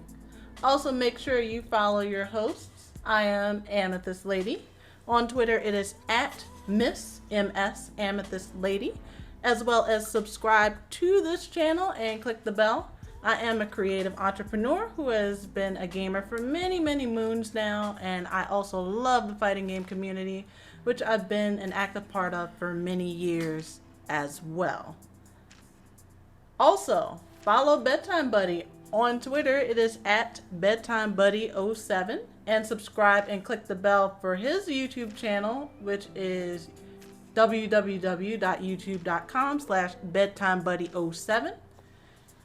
Also, make sure you follow your hosts. I am AmethystLady. On Twitter, it is at Miss MS Amethyst Lady, as well as subscribe to this channel and click the bell. I am a creative entrepreneur who has been a gamer for many, many moons now, and I also love the fighting game community, which I've been an active part of for many years as well. Also, follow Bedtime Buddy on Twitter. It is at BedtimeBuddy07, and subscribe and click the bell for his YouTube channel, which is www.youtube.com/BedtimeBuddy07.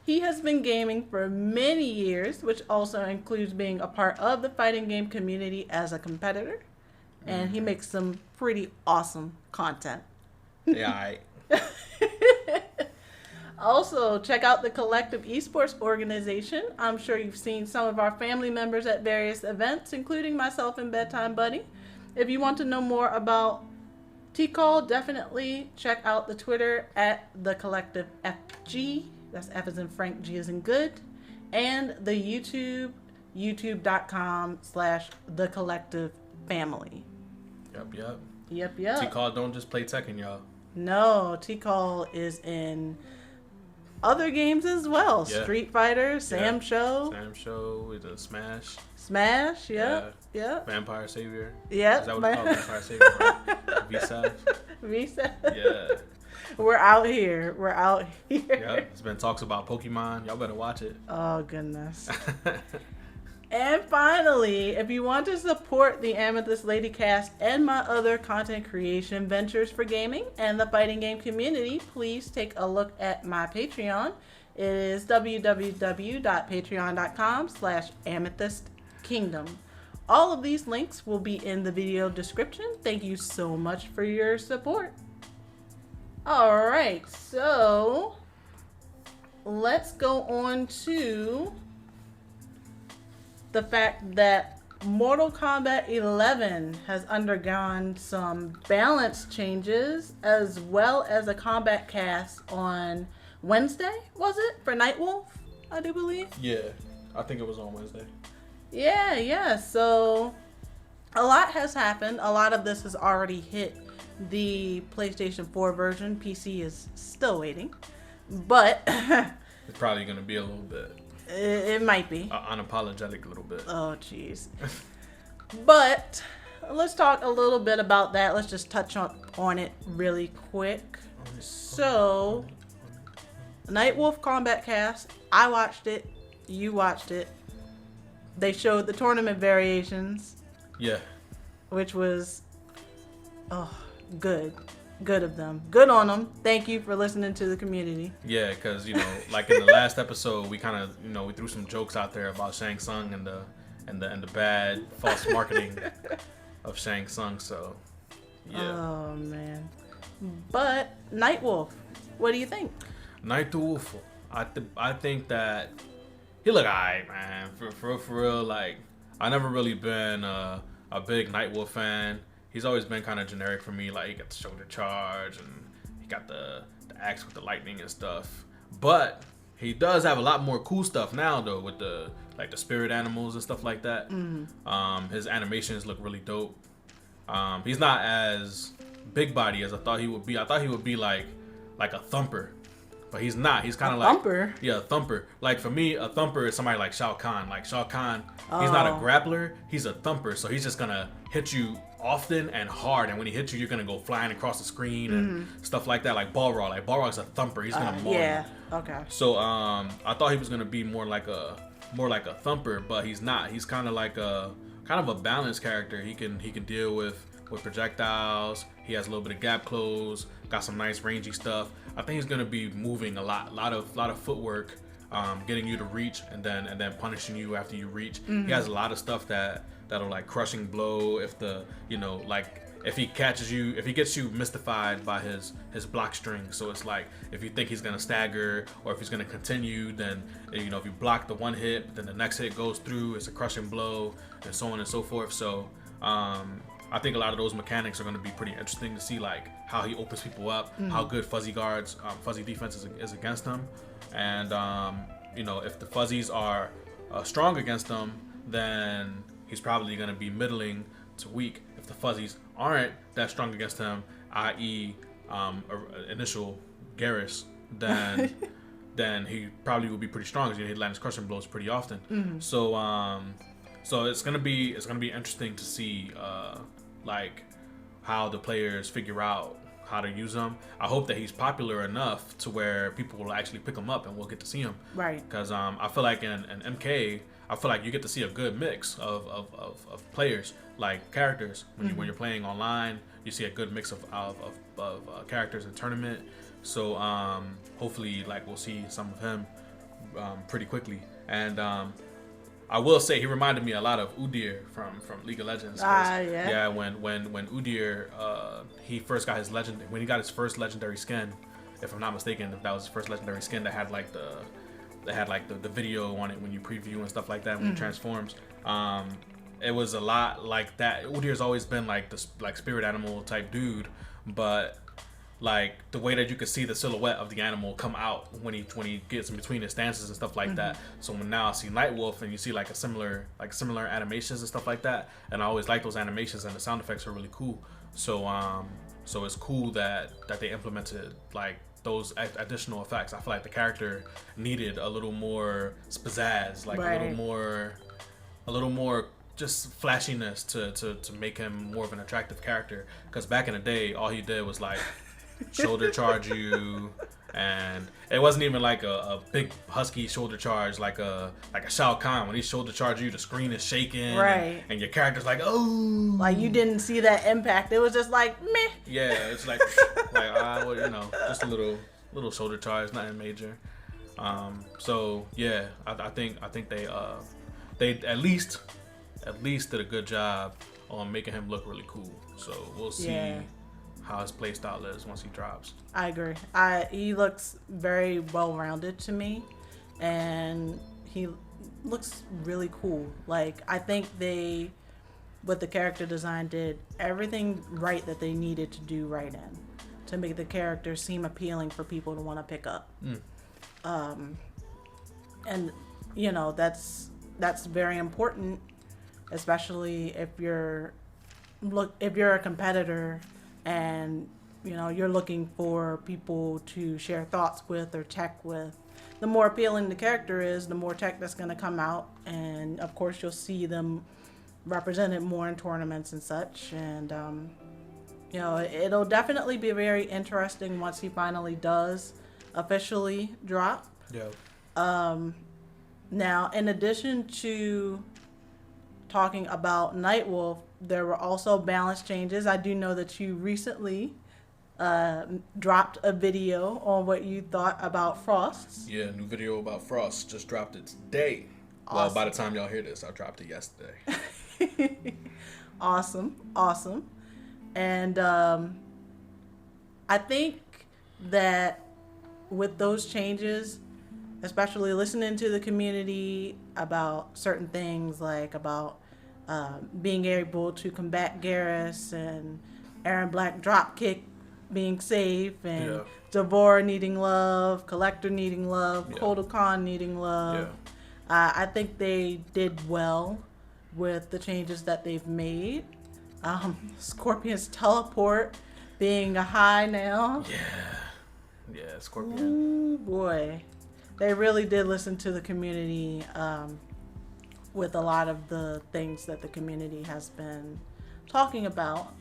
He has been gaming for many years, which also includes being a part of the fighting game community as a competitor. And he makes some pretty awesome content.
Yeah,
Also, check out the Collective Esports organization. I'm sure you've seen some of our family members at various events, including myself and Bedtime Buddy. If you want to know more about T-Call, definitely check out the Twitter at the Collective FG. That's F as in Frank, G as in good. And the YouTube, youtube.com/the Collective Family.
Yep. T-Call don't just play Tekken, y'all.
No, T-Call is in other games as well.
Yeah.
Street Fighter, Sam Show.
Sam Show, we did Smash.
Smash, yeah.
Vampire Savior.
Yeah.
Is that what it's called? Vampire Savior, right? VSAF.
Visa.
Yeah.
We're out here.
Yep. It's been talks about Pokemon. Y'all better watch it.
Oh, goodness. And finally, if you want to support the AmethystLady Cast and my other content creation ventures for gaming and the fighting game community, please take a look at my Patreon. It is www.patreon.com/amethystkingdom. All of these links will be in the video description. Thank you so much for your support. All right, so let's go on to the fact that Mortal Kombat 11 has undergone some balance changes, as well as a combat cast on Wednesday, was it? For Nightwolf, I do believe.
Yeah, I think it was on Wednesday.
Yeah. So a lot has happened. A lot of this has already hit the PlayStation 4 version. PC is still waiting, but
it's probably going to be a little bit.
It might be.
Unapologetic a little bit.
Oh, jeez. But let's talk a little bit about that. Let's just touch on it really quick. So, Nightwolf Combat Cast. I watched it. You watched it. They showed the tournament variations.
Yeah.
Which was, good. Good of them. Good on them. Thank you for listening to the community.
Yeah, because, like in the last episode, we kind of, we threw some jokes out there about Shang Tsung and the bad false marketing of Shang Tsung. So, yeah.
Oh, man. But Nightwolf, what do you think?
Nightwolf, I think that he look alright, man. For real, like, I never really been a big Nightwolf fan. He's always been kind of generic for me. Like, he got the shoulder charge and he got the axe with the lightning and stuff. But he does have a lot more cool stuff now, though, with the spirit animals and stuff like that. His animations look really dope. He's not as big body as I thought he would be. I thought he would be like a thumper, but he's not. He's kind of like
thumper.
Yeah, a thumper. Like, for me, a thumper is somebody like Shao Kahn. Like, Shao Kahn, he's not a grappler. He's a thumper. So he's just gonna hit you often and hard, and when he hits you, you're gonna go flying across the screen and stuff like that. Like Balrog. Like, Balrog's a thumper. He's gonna maul you.
Okay.
So I thought he was gonna be more like a thumper, but he's not. He's kind of a balanced character. He can deal with projectiles. He has a little bit of gap close. Got some nice rangy stuff. I think he's gonna be moving a lot of footwork, getting you to reach and then punishing you after you reach. He has a lot of stuff that'll like crushing blow if if he catches you, if he gets you mystified by his block string. So it's like, if you think he's gonna stagger or if he's gonna continue, then if you block the one hit, then the next hit goes through, it's a crushing blow, and so on and so forth. So I think a lot of those mechanics are going to be pretty interesting to see, like how he opens people up, how good fuzzy defense is against him, and if the fuzzies are strong against him, then he's probably going to be middling to weak. If the fuzzies aren't that strong against him, i.e., initial Garrus, then then he probably will be pretty strong because he'd land his crushing blows pretty often.
Mm-hmm.
So it's gonna be interesting to see like how the players figure out how to use him. I hope that he's popular enough to where people will actually pick him up and we'll get to see him.
Right.
Because I feel like in MK, I feel like you get to see a good mix of players, like characters. When you're playing online, you see a good mix of characters in tournament. So hopefully, like, we'll see some of him pretty quickly. And I will say he reminded me a lot of Udyr from League of Legends.
Yeah.
Yeah, when Udyr he first got his when he got his first legendary skin, if I'm not mistaken, that was his first legendary skin that had like the video on it when you preview and stuff like that when it transforms. It was a lot like that. Udyr's always been like this like spirit animal type dude, but like the way that you could see the silhouette of the animal come out when he gets in between his stances and stuff like that. So when now I see Nightwolf and you see like similar animations and stuff like that, and I always like those animations and the sound effects are really cool. So it's cool that they implemented like those additional effects. I feel like the character needed a little more pizzazz, like a little more just flashiness to make him more of an attractive character. Because back in the day, all he did was like shoulder charge you, and it wasn't even like a big husky shoulder charge like a Shao Kahn. When he shoulder charge you, the screen is shaking,
right?
And your character's like, oh,
like you didn't see that impact. It was just like meh.
Yeah, it's like well, just a little shoulder charge, nothing major. So yeah, I think they at least did a good job on making him look really cool. So we'll see how his play style is once he drops.
I agree. He looks very well rounded to me, and he looks really cool. Like I think they, with the character design, did everything right that they needed to do right in to make the character seem appealing for people to want to pick up. And you know that's very important, especially if you're a competitor and you know you're looking for people to share thoughts with or tech with. The more appealing the character is, the more tech that's going to come out, and of course you'll see them represented more in tournaments and such. And you know, it'll definitely be very interesting once he finally does officially drop.
Yeah.
Now, in addition to talking about Nightwolf, there were also balance changes. I do know that you recently dropped a video on what you thought about Frosts.
Yeah, new video about Frost just dropped it today.
Awesome.
Well, by the time y'all hear this, I dropped it yesterday.
Awesome. And I think that with those changes, especially listening to the community about certain things, like about being able to combat Garrus and Aaron Black dropkick being safe, and Devore needing love, Collector needing love, Kotal Khan needing love. I think they did well with the changes that they've made. Scorpion's teleport being a high now.
Yeah, Scorpion.
Ooh, boy. They really did listen to the community with a lot of the things that the community has been talking about.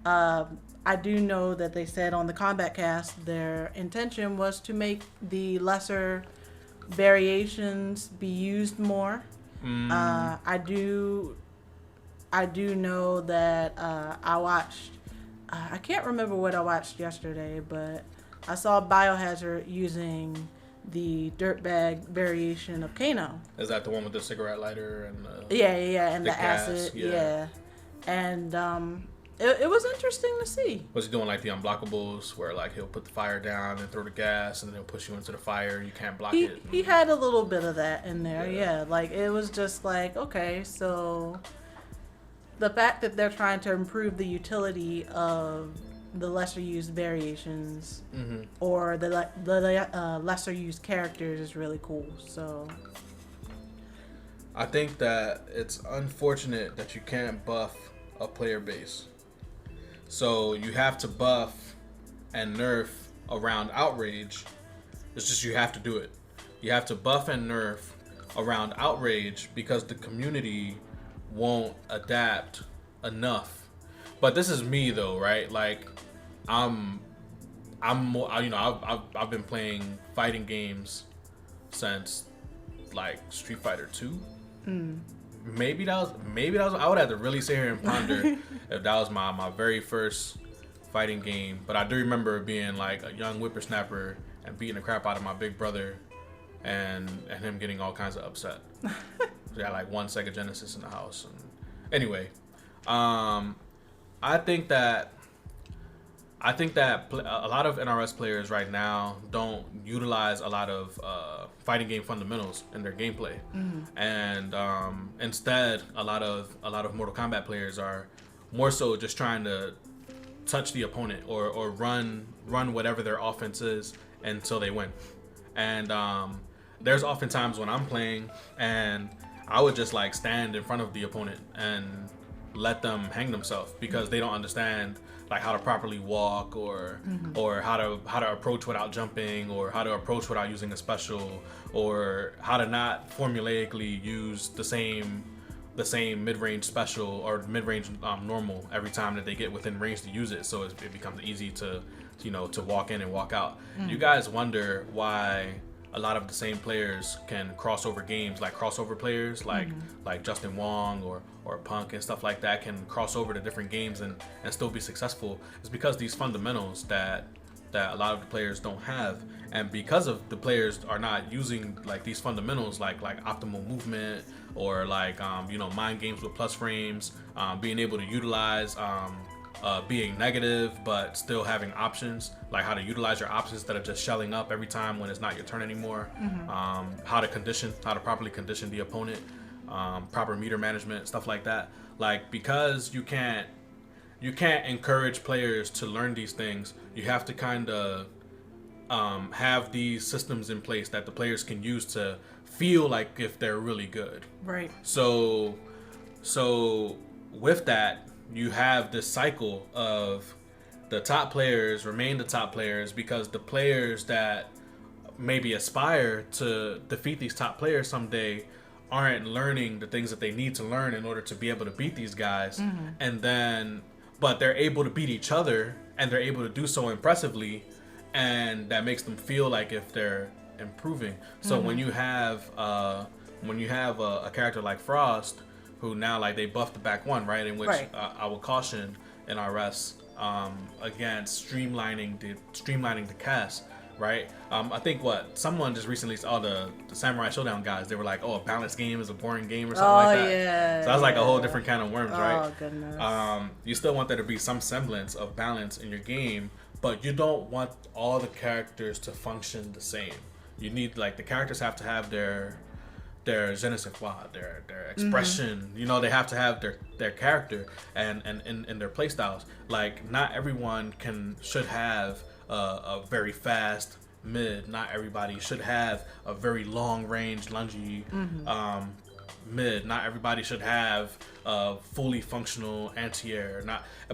I do know that they said on the Combat Cast their intention was to make the lesser variations be used more. I do know that I watched, I can't remember what I watched yesterday, but I saw Biohazard using the dirtbag variation of Kano.
Is that the one with the cigarette lighter and
and the
gas,
acid, and it was interesting to see.
Was he doing like the unblockables where like he'll put the fire down and throw the gas and then he'll push you into the fire, you can't block it?
He had a little bit of that in there, like it was just like, okay, so the fact that they're trying to improve the utility of the lesser used variations or the lesser used characters is really cool. So
I think that it's unfortunate that you can't buff a player base. So you have to buff and nerf around outrage. It's just you have to do it. You have to buff and nerf around outrage because the community won't adapt enough. But this is me though, right? Like I'm more, you know, I've been playing fighting games since like Street Fighter 2. Maybe that was I would have to really sit here and ponder if that was my very first fighting game. But I do remember being like a young whippersnapper and beating the crap out of my big brother and him getting all kinds of upset. We had like one Sega Genesis in the house. And anyway, I think that a lot of NRS players right now don't utilize a lot of fighting game fundamentals in their gameplay, and instead, a lot of Mortal Kombat players are more so just trying to touch the opponent or run whatever their offense is until they win. And there's often times when I'm playing and I would just like stand in front of the opponent and let them hang themselves because they don't understand like how to properly walk or how to approach without jumping, or how to approach without using a special, or how to not formulaically use the same mid-range special or mid-range normal every time that they get within range to use it, so it becomes easy to walk in and walk out. You guys wonder why a lot of the same players can cross over games, like crossover players like Justin Wong or Punk and stuff like that can cross over to different games and still be successful. It's because these fundamentals that a lot of the players don't have, and because of the players are not using like these fundamentals like optimal movement or like mind games with plus frames, being able to utilize being negative but still having options, like how to utilize your options instead of just shelling up every time when it's not your turn anymore. How to properly condition the opponent, proper meter management, stuff like that. Like, because you can't encourage players to learn these things, you have to kind of have these systems in place that the players can use to feel like if they're really good.
Right.
So with that, you have this cycle of the top players remain the top players because the players that maybe aspire to defeat these top players someday aren't learning the things that they need to learn in order to be able to beat these guys. And then, but they're able to beat each other and they're able to do so impressively, and that makes them feel like if they're improving. So when you have a character like Frost, who now like they buffed the back one, right? In which I will caution NRS against streamlining the cast, right? I think someone just recently saw the Samurai Showdown guys. They were like, "Oh, a balanced game is a boring game" or something like that.
Yeah,
so that's like a whole different kind of worms, right?
Oh goodness.
You still want there to be some semblance of balance in your game, but you don't want all the characters to function the same. You need, like, the characters have to have their je ne sais quoi, their expression. They have to have their character and their play styles. Like, not everyone should have a very fast mid. Not everybody should have a very long range lungy mid. Not everybody should have a fully functional anti-air.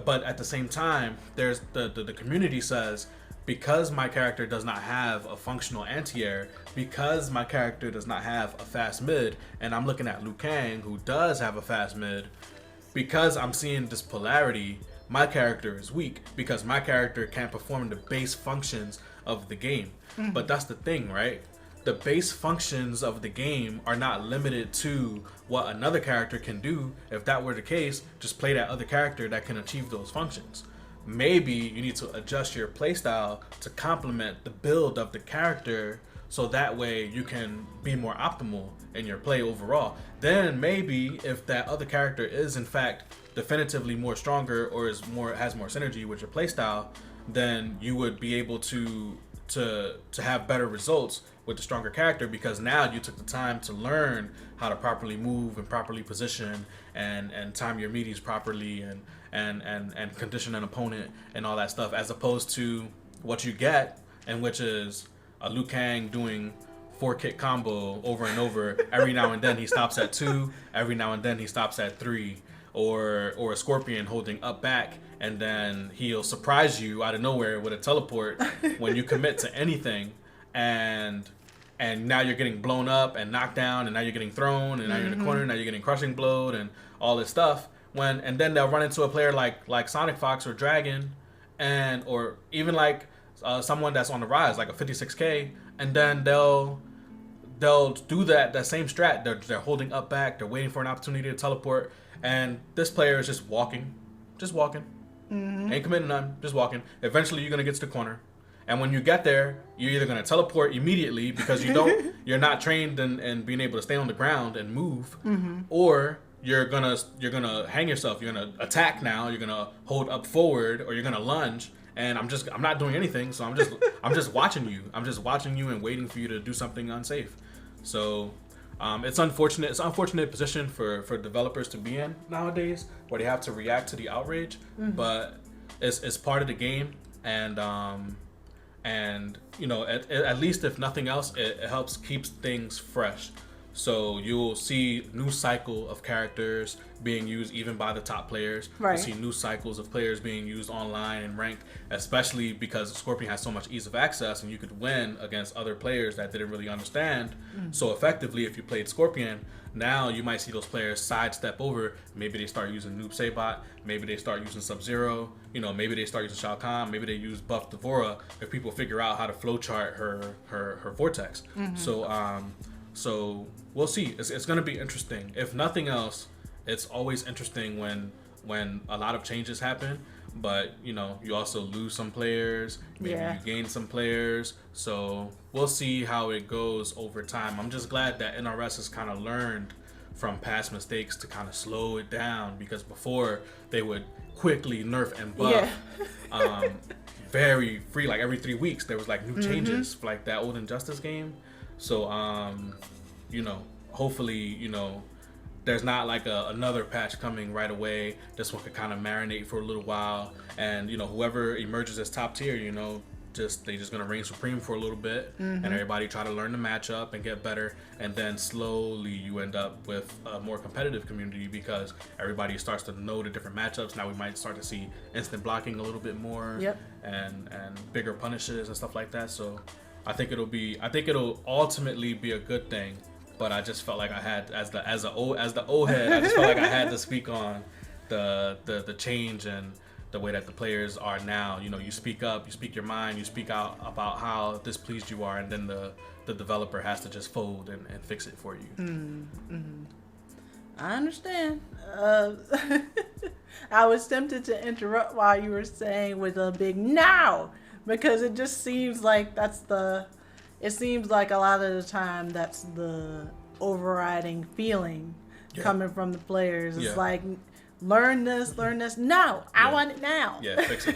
But at the same time, there's the community says, because my character does not have a functional anti-air, because my character does not have a fast mid, and I'm looking at Liu Kang, who does have a fast mid, because I'm seeing this polarity, my character is weak, because my character can't perform the base functions of the game. But that's the thing, right? The base functions of the game are not limited to what another character can do. If that were the case, just play that other character that can achieve those functions. Maybe you need to adjust your playstyle to complement the build of the character, so that way you can be more optimal in your play overall. Then maybe if that other character is in fact definitively more stronger or has more synergy with your playstyle, then you would be able to have better results with the stronger character, because now you took the time to learn how to properly move and properly position and time your meaties properly and condition an opponent and all that stuff, as opposed to what you get, and which is a Liu Kang doing 4-kick combo over and over. Every now and then he stops at 2, every now and then he stops at 3, or a Scorpion holding up back, and then he'll surprise you out of nowhere with a teleport when you commit to anything, and now you're getting blown up and knocked down, and now you're getting thrown, and now you're in the corner, now you're getting crushing blowed and all this stuff. And then they'll run into a player like Sonic Fox or Dragon, or even like someone that's on the rise, like a 56K, and then they'll do that same strat. They're holding up back, they're waiting for an opportunity to teleport, and this player is just walking. Ain't committing none, just walking. Eventually you're gonna get to the corner. And when you get there, you're either gonna teleport immediately because you're not trained in being able to stay on the ground and move, or you're gonna hang yourself. You're gonna attack now. You're gonna hold up forward, or you're gonna lunge. And I'm not doing anything, so I'm just watching you. I'm just watching you and waiting for you to do something unsafe. So it's unfortunate. It's an unfortunate position for developers to be in nowadays, where they have to react to the outrage. But it's part of the game, and you know, at least if nothing else, it helps keeps things fresh. So you'll see new cycle of characters being used even by the top players.
Right.
You'll see new cycles of players being used online and ranked, especially because Scorpion has so much ease of access, and you could win against other players that didn't really understand so effectively if you played Scorpion. Now you might see those players sidestep over. Maybe they start using Noob Saibot. Maybe they start using Sub-Zero. You know, maybe they start using Shao Kahn. Maybe they use Buff Devora if people figure out how to flowchart her vortex. So we'll see. It's going to be interesting. If nothing else, it's always interesting when a lot of changes happen. But, you know, you also lose some players. Maybe you gain some players. So we'll see how it goes over time. I'm just glad that NRS has kind of learned from past mistakes to kind of slow it down. Because before, they would quickly nerf and buff. Very free. Like every 3 weeks, there was like new changes. Like that old Injustice game. So, you know, hopefully, you know, there's not like another patch coming right away. This one could kind of marinate for a little while. And, you know, whoever emerges as top tier, you know, they just going to reign supreme for a little bit. And everybody try to learn the matchup and get better. And then slowly you end up with a more competitive community because everybody starts to know the different matchups. Now we might start to see instant blocking a little bit more. And bigger punishes and stuff like that. So I think it'll ultimately be a good thing, but I just felt like I had as the old head, I just felt like I had to speak on the change and the way that the players are now. You know, you speak up, you speak your mind, you speak out about how displeased you are, and then the developer has to just fold and fix it for you.
I understand. I was tempted to interrupt while you were saying with a big now. Because it just seems like it seems like a lot of the time that's the overriding feeling coming from the players. It's like, learn this. No, I want it now. Yeah,
fix it.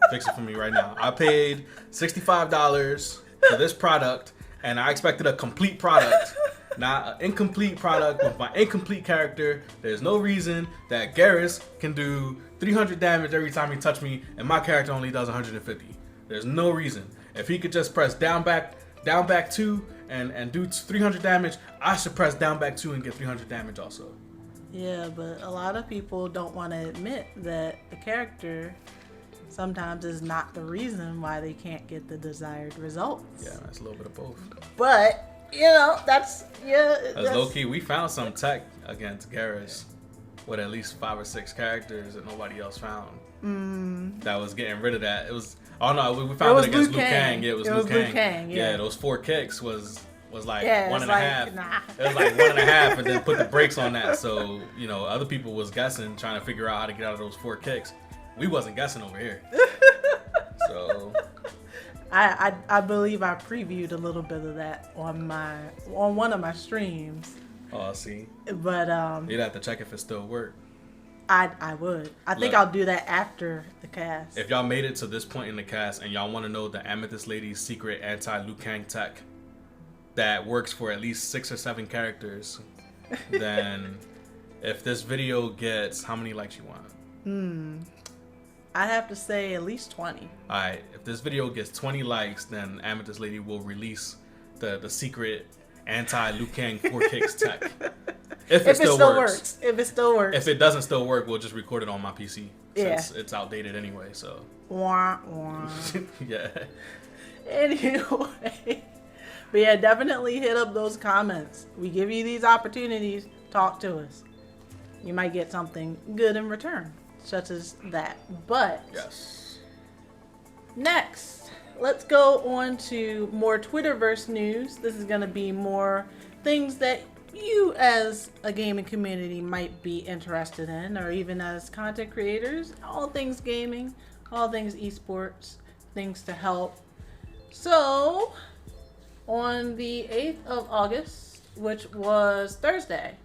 Fix it for me right now. I paid $65 for this product, and I expected a complete product. Not an incomplete product with my incomplete character. There's no reason that Garrus can do 300 damage every time he touch me, and my character only does 150. There's no reason. If he could just press down back 2 and do 300 damage, I should press down back 2 and get 300 damage also.
Yeah, but a lot of people don't want to admit that the character sometimes is not the reason why they can't get the desired results.
Yeah, that's a little bit of both.
But, you know, that's
low-key, we found some tech against Garrus with at least 5 or 6 characters that nobody else found. That was getting rid of that. It was... Oh no, we found it against Liu Kang. Yeah, it was Liu Kang. Yeah, those 4 kicks was like 1.5.
Nah.
It was like 1.5, and then put the brakes on that. So, you know, other people was guessing, trying to figure out how to get out of those 4 kicks. We wasn't guessing over here. So
I believe I previewed a little bit of that on one of my streams.
Oh, see.
But
you'd have to check if it still worked.
I would. I think I'll do that after the cast.
If y'all made it to this point in the cast and y'all want to know the Amethyst Lady's secret anti-Liu Kang tech that works for at least 6 or 7 characters, then if this video gets, how many likes you want?
I'd have to say at least 20.
Alright, if this video gets 20 likes, then Amethyst Lady will release the secret anti-Liu Kang 4 kicks tech. If it still works.
If it still works.
If it doesn't still work, we'll just record it on my PC. Since
Yeah.
it's outdated anyway, so.
Wah, wah.
Yeah.
Anyway. But yeah, definitely hit up those comments. We give you these opportunities. Talk to us. You might get something good in return, such as that. But
Yes.
next, let's go on to more Twitterverse news. This is going to be more things that you as a gaming community might be interested in, or even as content creators. All things gaming, all things esports, things to help. So, on the 8th of August, which was Thursday,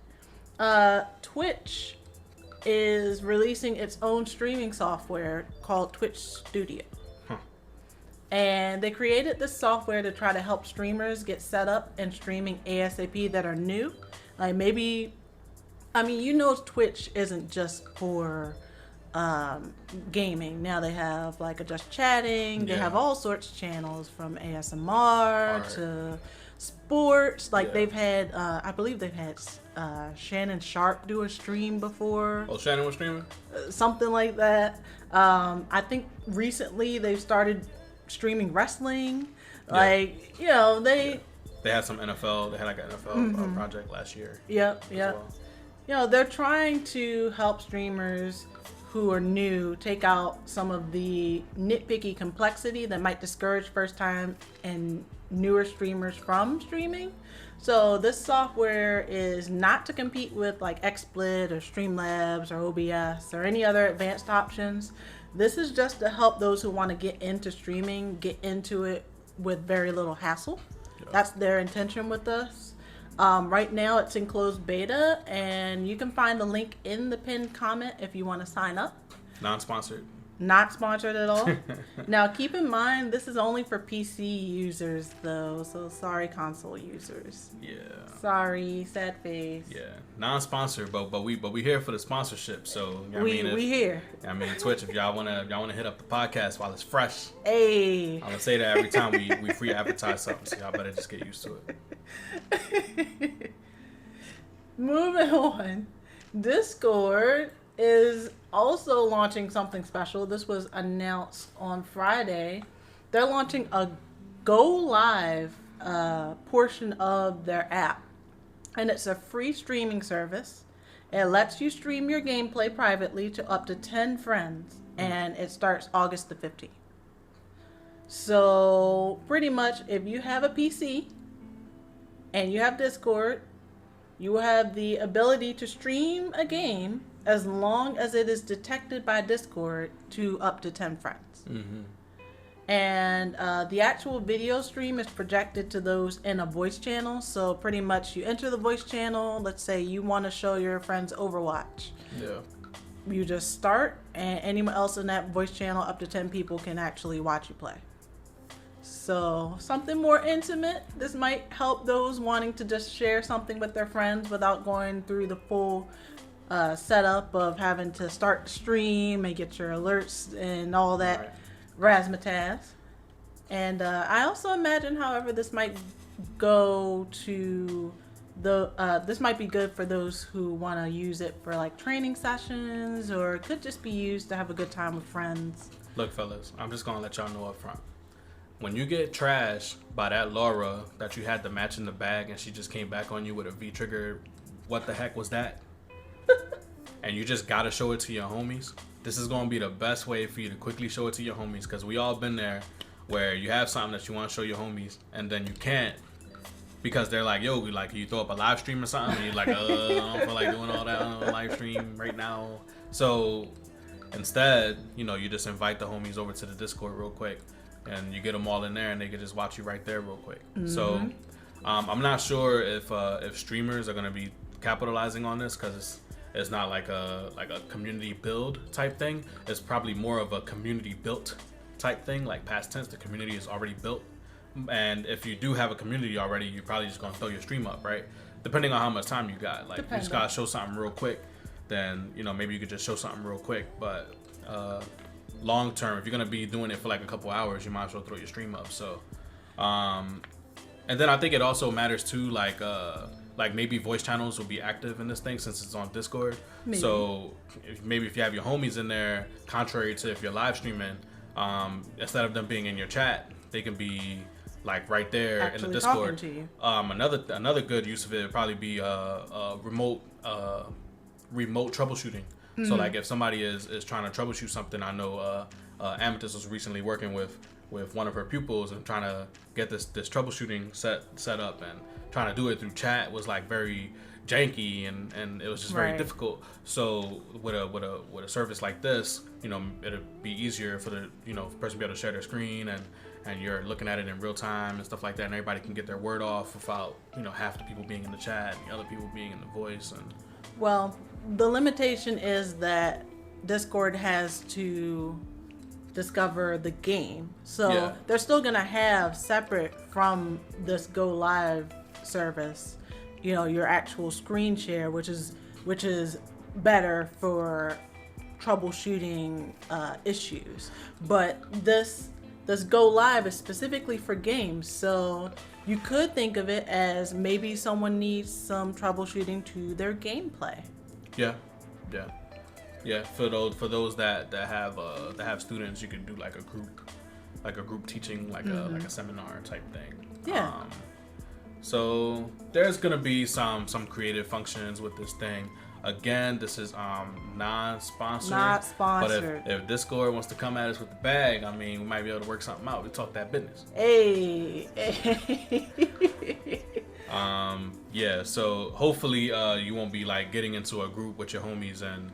Twitch is releasing its own streaming software called Twitch Studio. And they created this software to try to help streamers get set up and streaming ASAP that are new. Like maybe, I mean, you know, Twitch isn't just for gaming. Now they have like just chatting. They have all sorts of channels from ASMR to sports. Like they've had, I believe they've had Shannon Sharp do a stream before.
Oh, Shannon was streaming?
Something like that. I think recently they've started streaming wrestling. Like, you know, they
had some NFL. They had like an NFL project last year.
Yep.
Well.
You know, they're trying to help streamers who are new take out some of the nitpicky complexity that might discourage first time and newer streamers from streaming. So this software is not to compete with like XSplit or Streamlabs or OBS or any other advanced options. This is just to help those who want to get into streaming, get into it with very little hassle. That's their intention with this. Right now it's in closed beta, and you can find the link in the pinned comment if you want to sign up.
Non-sponsored.
Not sponsored at all. Now keep in mind, this is only for PC users though, so sorry console users.
Yeah.
Sorry, sad face.
Yeah, non-sponsored, but we here for the sponsorship. So you know
we here.
I mean, Twitch, if y'all wanna hit up the podcast while it's fresh.
Hey.
I'm gonna say that every time we free advertise something, so y'all better just get used to it.
Moving on, Discord is also launching something special. This was announced on Friday. They're launching a Go Live portion of their app, and it's a free streaming service. It lets you stream your gameplay privately to up to 10 friends, and it starts August the 15th. So pretty much, if you have a PC and you have Discord, you will have the ability to stream a game as long as it is detected by Discord to up to 10 friends. And the actual video stream is projected to those in a voice channel. So pretty much you enter the voice channel. Let's say you want to show your friends Overwatch.
Yeah.
You just start, and anyone else in that voice channel, up to 10 people, can actually watch you play. So something more intimate. This might help those wanting to just share something with their friends without going through the full setup of having to start the stream and get your alerts and all that razzmatazz. And I also imagine, however, this might go to this might be good for those who want to use it for like training sessions, or it could just be used to have a good time with friends.
Look, fellas, I'm just gonna let y'all know up front. When you get trashed by that Laura that you had to match in the bag and she just came back on you with a V-trigger, what the heck was that? And you just gotta show it to your homies. This is gonna be the best way for you to quickly show it to your homies, because we all been there where you have something that you want to show your homies and then you can't because they're like, yo, like, can you throw up a live stream or something? And you're like, I don't feel like doing all that on a live stream right now. So instead, you know, you just invite the homies over to the Discord real quick, and you get them all in there, and they can just watch you right there real quick. So I'm not sure if streamers are gonna be capitalizing on this, because it's not like a community build type thing. It's probably more of a community built type thing, like past tense. The community is already built, and if you do have a community already, you're probably just gonna throw your stream up, right? Depending on how much time you got. Like, if you just gotta show something real quick, then you know, maybe you could just show something real quick. But long term, if you're gonna be doing it for like a couple hours, you might as well throw your stream up. So and then I think it also matters too, like like maybe voice channels will be active in this thing since it's on Discord.
Maybe.
So maybe if you have your homies in there, contrary to if you're live streaming, instead of them being in your chat, they can be like right there
actually
in the Discord.
To you.
Another good use of it would probably be remote troubleshooting.
Mm-hmm.
So like if somebody is trying to troubleshoot something, I know Amethyst was recently working with one of her pupils and trying to get this troubleshooting set up, and trying to do it through chat was like very janky and it was just very difficult. So with a service like this, it'll be easier for the person to be able to share their screen and you're looking at it in real time and stuff like that, and everybody can get their word off without half the people being in the chat and the other people being in the voice. And
well, the limitation is that Discord has to discover the game, so they're still gonna have separate from this Go Live service, your actual screen share, which is better for troubleshooting issues. But this Go Live is specifically for games, so you could think of it as maybe someone needs some troubleshooting to their gameplay. Yeah, for those that have students, you can do like a group teaching, like a seminar type thing. Yeah.
So there's gonna be some creative functions with this thing. Again, this is non-sponsored.
Not sponsored.
But if Discord wants to come at us with the bag, I mean, we might be able to work something out. We talk that business.
Hey.
Yeah. So hopefully, you won't be like getting into a group with your homies and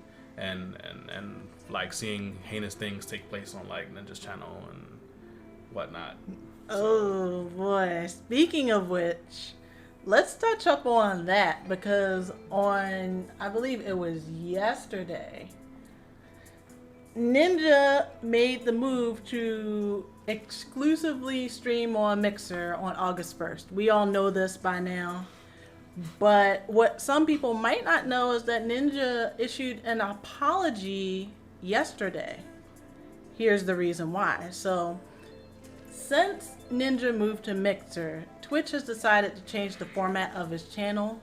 like seeing heinous things take place on like Ninja's channel and whatnot.
Oh boy. Speaking of which, let's touch up on that, because on, I believe it was yesterday, Ninja made the move to exclusively stream on Mixer on August 1st. We all know this by now. But what some people might not know is that Ninja issued an apology yesterday. Here's the reason why. So, since Ninja moved to Mixer, Twitch has decided to change the format of his channel.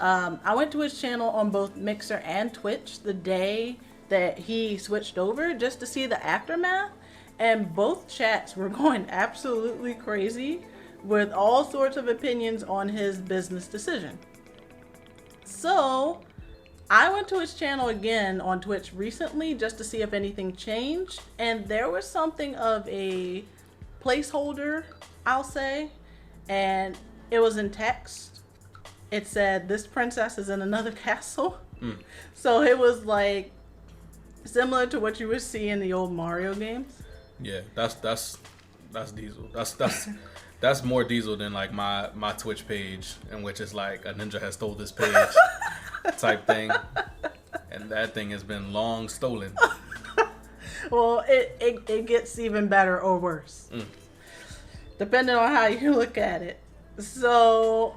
I went to his channel on both Mixer and Twitch the day that he switched over just to see the aftermath, and both chats were going absolutely crazy with all sorts of opinions on his business decision. So I went to his channel again on Twitch recently just to see if anything changed, and there was something of a placeholder, I'll say, and it was in text. It said, "This princess is in another castle." So it was like similar to what you would see in the old Mario games.
Yeah, that's Diesel. That's more Diesel than like my Twitch page, in which it's like a ninja has stole this page type thing, and that thing has been long stolen.
Well, it gets even better or worse, depending on how you look at it. So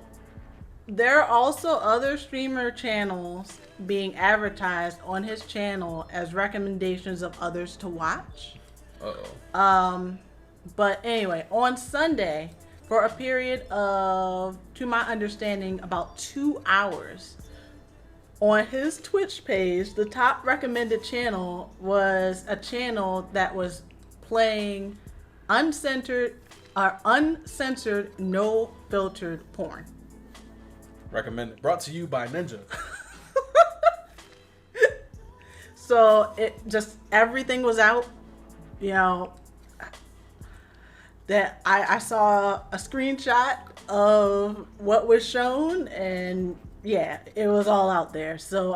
there are also other streamer channels being advertised on his channel as recommendations of others to watch. But anyway, on Sunday, for a period of, to my understanding, about 2 hours, on his Twitch page, the top recommended channel was a channel that was playing uncensored, no filtered porn.
Recommended. Brought to you by Ninja.
So it just, everything was out, that I saw a screenshot of what was shown, and yeah, it was all out there. So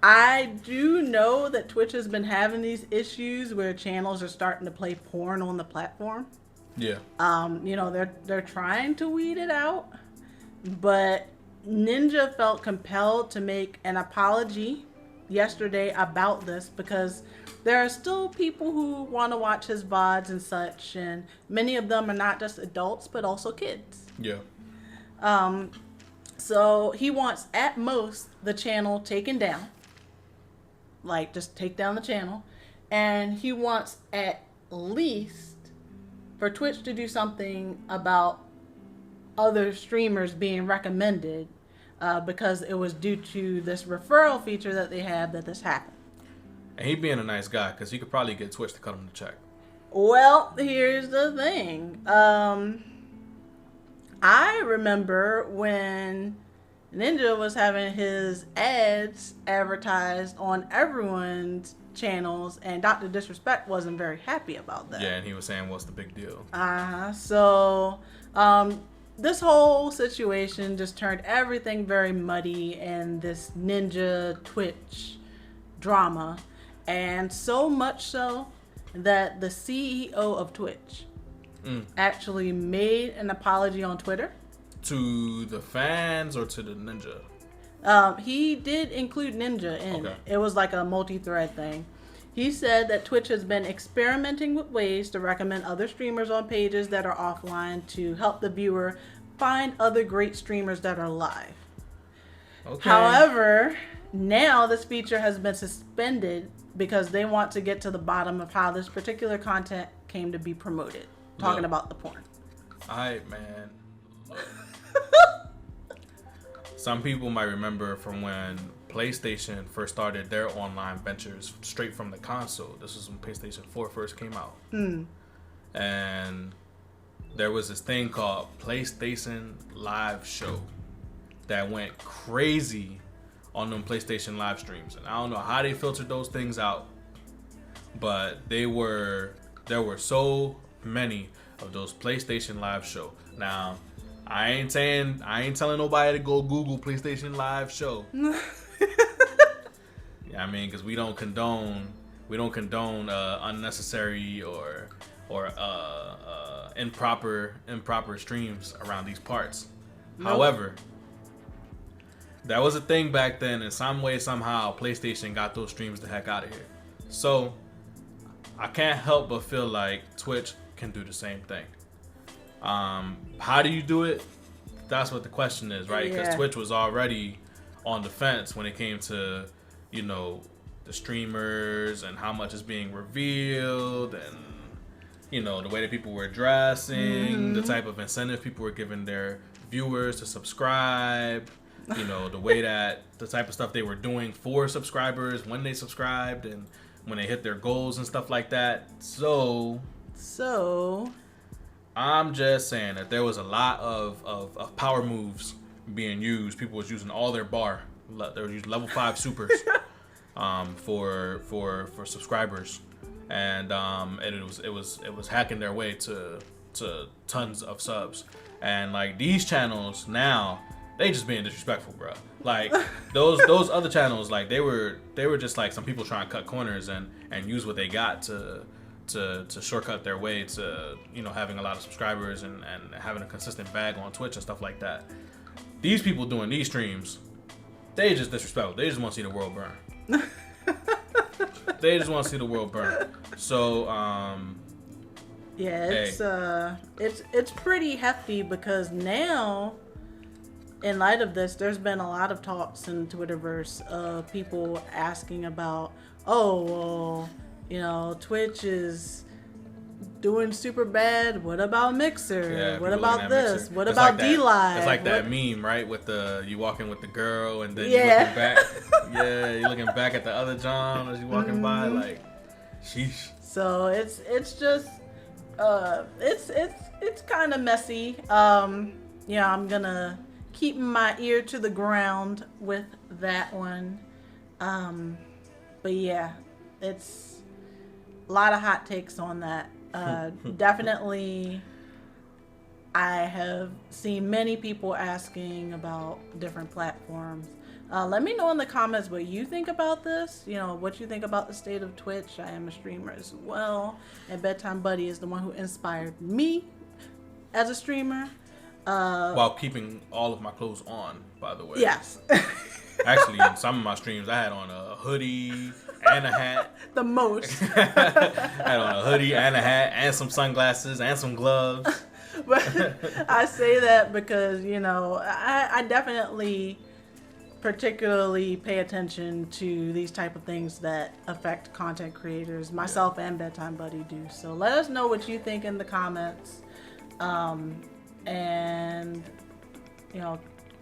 I do know that Twitch has been having these issues where channels are starting to play porn on the platform.
Yeah.
They're trying to weed it out, but Ninja felt compelled to make an apology yesterday about this because there are still people who want to watch his VODs and such, and many of them are not just adults but also kids.
Yeah.
So he wants at most the channel taken down, like just take down the channel, and he wants at least for Twitch to do something about other streamers being recommended because it was due to this referral feature that they have that this happened.
And he being a nice guy, because he could probably get Twitch to cut him the check.
Well, here's the thing. I remember when Ninja was having his ads advertised on everyone's channels, and Dr. Disrespect wasn't very happy about that.
Yeah, and he was saying, what's the big deal?
So, this whole situation just turned everything very muddy in this Ninja Twitch drama. And so much so that the CEO of Twitch actually made an apology on Twitter.
To the fans or to the Ninja?
He did include Ninja in it. It was like a multi-thread thing. He said that Twitch has been experimenting with ways to recommend other streamers on pages that are offline to help the viewer find other great streamers that are live.
Okay.
However, now this feature has been suspended because they want to get to the bottom of how this particular content came to be promoted. Talking about the porn.
Alright, man. Some people might remember from when PlayStation first started their online ventures straight from the console. This was when PlayStation 4 first came out. And there was this thing called PlayStation Live Show that went crazy on them PlayStation live streams. And I don't know how they filtered those things out, but there were so many of those PlayStation Live Show. Now, I ain't telling nobody to go Google PlayStation Live Show. Yeah, I mean, because we don't condone unnecessary or improper streams around these parts. Nope. However, that was a thing back then. In some way, somehow, PlayStation got those streams the heck out of here. So I can't help but feel like Twitch can do the same thing. How do you do it? That's what the question is, right? Because Twitch was already on the fence when it came to, the streamers and how much is being revealed, and the way that people were dressing, the type of incentive people were giving their viewers to subscribe, the type of stuff they were doing for subscribers when they subscribed and when they hit their goals and stuff like that. So I'm just saying that there was a lot of power moves being used. People was using all their bar. They were using level 5 supers for subscribers, and it was hacking their way to tons of subs. And like these channels now, they just being disrespectful, bro. Like those other channels, like they were just like some people trying to cut corners and use what they got to shortcut their way to having a lot of subscribers and having a consistent bag on Twitch and stuff like that. These people doing these streams, they just disrespectful. They just want to see the world burn. They just want to see the world burn. So it's pretty hefty, because now, in light of this, there's been a lot of talks in the Twitterverse of people asking about, Twitch is doing super bad. What about Mixer? Yeah,
what about this?
Mixer.
What about D-Live?
It's like that meme, right? With you walking with the girl and then you looking back. Yeah, you're looking back at the other John as you walking by, like, sheesh.
So it's just it's kind of messy. I'm gonna keep my ear to the ground with that one. But yeah, it's a lot of hot takes on that. Definitely, I have seen many people asking about different platforms. Let me know in the comments what you think about this. What you think about the state of Twitch. I am a streamer as well, and Bedtime Buddy is the one who inspired me as a streamer.
While keeping all of my clothes on, by the way.
Yes.
Actually, in some of my streams, I had on a hoodie and a hat.
The most.
I had on a hoodie and a hat and some sunglasses and some gloves.
But I say that because, I definitely particularly pay attention to these type of things that affect content creators. Myself and Bedtime Buddy do. So let us know what you think in the comments. and, you know,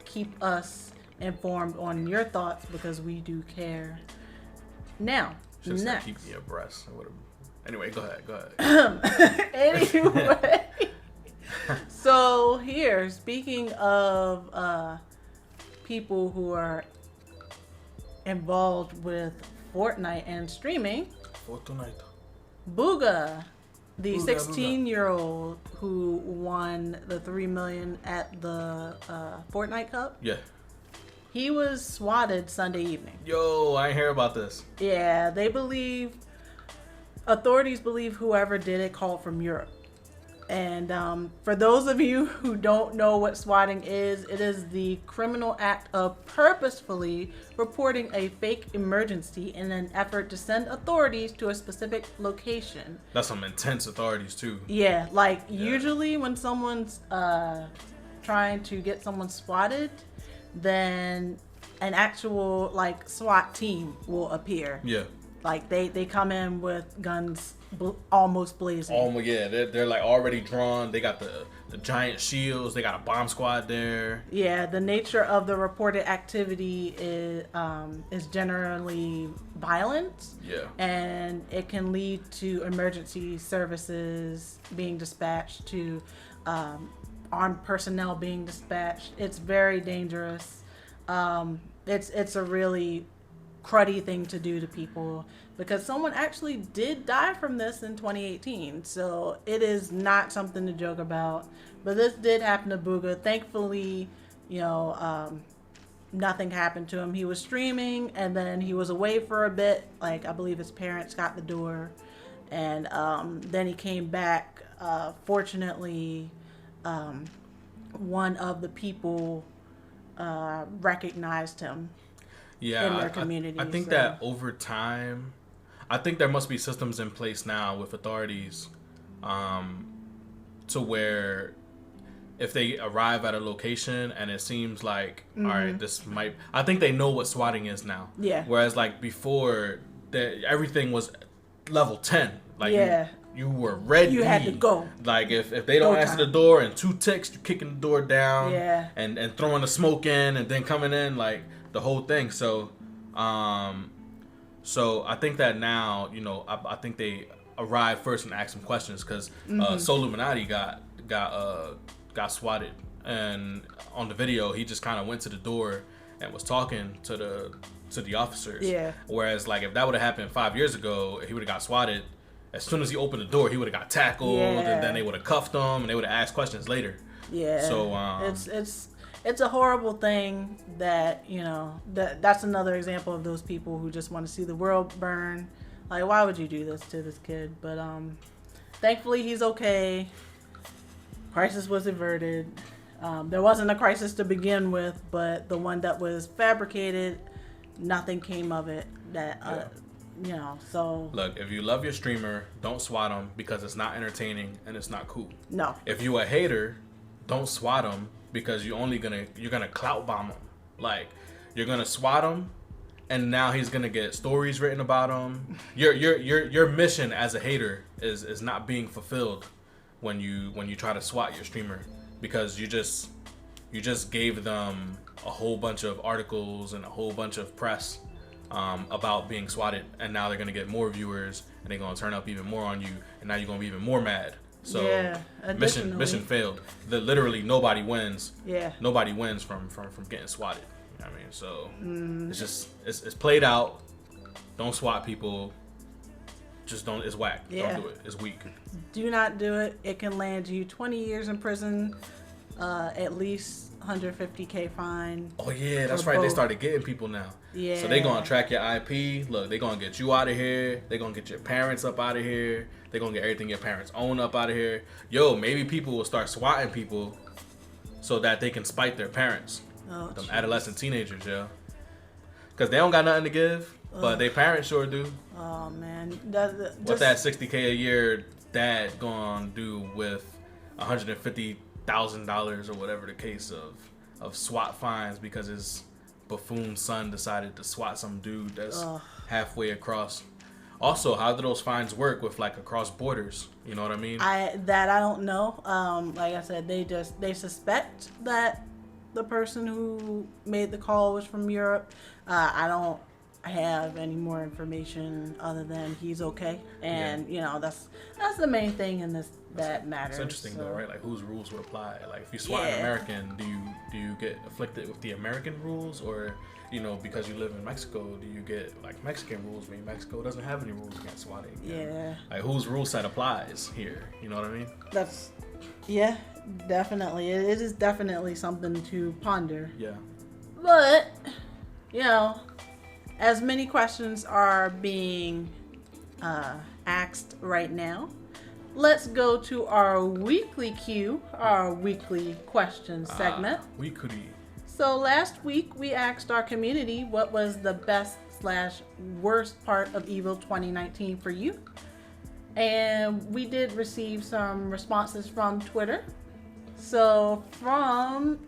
keep us informed on your thoughts because we do care. Now,
Just
next.
keep me abreast. Anyway, go ahead.
Anyway, so here, speaking of people who are involved with Fortnite and streaming,
Fortnite.
Booga, the
Booga,
16-year-old who won the $3 million at the Fortnite Cup,
Yeah.
he was swatted Sunday evening.
Yo, I ain't hear about this.
Yeah, authorities believe whoever did it called from Europe. And for those of you who don't know what swatting is, it is the criminal act of purposefully reporting a fake emergency in an effort to send authorities to a specific location.
That's some intense authorities too.
Yeah, usually when someone's trying to get someone swatted, then an actual SWAT team will appear.
Yeah.
They come in with guns almost blazing.
Oh yeah, they're like already drawn. They got the giant shields. They got a bomb squad there.
Yeah, the nature of the reported activity is generally violent.
Yeah.
And it can lead to emergency services being dispatched, to armed personnel being dispatched. It's very dangerous. It's a really cruddy thing to do to people, because someone actually did die from this in 2018. So it is not something to joke about. But this did happen to Booga. Thankfully, nothing happened to him. He was streaming and then he was away for a bit. I believe his parents got the door, and then he came back. Fortunately, one of the people recognized him.
Yeah,
in their community.
I think that over time, I think there must be systems in place now with authorities, to where if they arrive at a location and it seems like, all right, this might, I think they know what swatting is now.
Yeah.
Whereas before, everything was level 10. You were ready.
You had to go.
If they don't answer the door in 2 ticks, you're kicking the door down.
Yeah.
And throwing the smoke in and then coming in the whole thing. So I think that now, I think they arrive first and ask some questions, because Soluminati got swatted, and on the video he just kind of went to the door and was talking to the officers.
Yeah.
Whereas if that would have happened 5 years ago, he would have got swatted. As soon as he opened the door, he would have got tackled, and then they would have cuffed him, and they would have asked questions later.
Yeah.
So
it's a horrible thing that, that's another example of those people who just want to see the world burn. Why would you do this to this kid? But thankfully he's okay. Crisis was averted. There wasn't a crisis to begin with, but the one that was fabricated, nothing came of it. So
look, if you love your streamer, don't swat them, because it's not entertaining and it's not cool.
No.
If you a hater, don't swat them, because you're gonna clout bomb him. You're gonna swat him, and now he's gonna get stories written about him. Your mission as a hater is not being fulfilled when you try to swat your streamer, because you just gave them a whole bunch of articles and a whole bunch of press about being swatted, and now they're gonna get more viewers, and they're gonna turn up even more on you, and now you're gonna be even more mad. So mission failed. Literally nobody wins.
Yeah.
Nobody wins from getting swatted. You know what I mean? So it's just it's played out. Don't swat people. Just don't. It's whack.
Yeah.
Don't do it. It's weak.
Do not do it. It can land you 20 years in prison, at least $150K fine.
Oh yeah, that's right. They started getting people now.
Yeah.
So they gonna track your IP. Look, they gonna get you out of here. They gonna get your parents up out of here. They gonna get everything your parents own up out of here. Yo, maybe people will start swatting people so that they can spite their parents.
Oh,
them
geez.
adolescent teenagers, yo. Because they don't got nothing to give, but their parents sure do.
Oh man,
What that $60K a year dad gonna do with $150,000 or whatever the case of SWAT fines because his buffoon son decided to swat some dude that's halfway across. Also, how do those fines work with like across borders? You know what I mean?
I don't know. Like I said, they suspect that the person who made the call was from Europe. I don't have any more information other than he's okay, and that's the main thing in this that matters.
It's interesting though, right? Like whose rules would apply? Like if you swat an American, do you get afflicted with the American rules, or because you live in Mexico, do you get like Mexican rules when Mexico doesn't have any rules against swatting?
Yeah.
Like whose rule set applies here? You know what I mean?
Definitely. It is definitely something to ponder.
Yeah.
But as many questions are being asked right now, let's go to our weekly Q, our weekly question segment.
Weekly.
So last week we asked our community what was the best/worst part of EVO 2019 for you. And we did receive some responses from Twitter. So from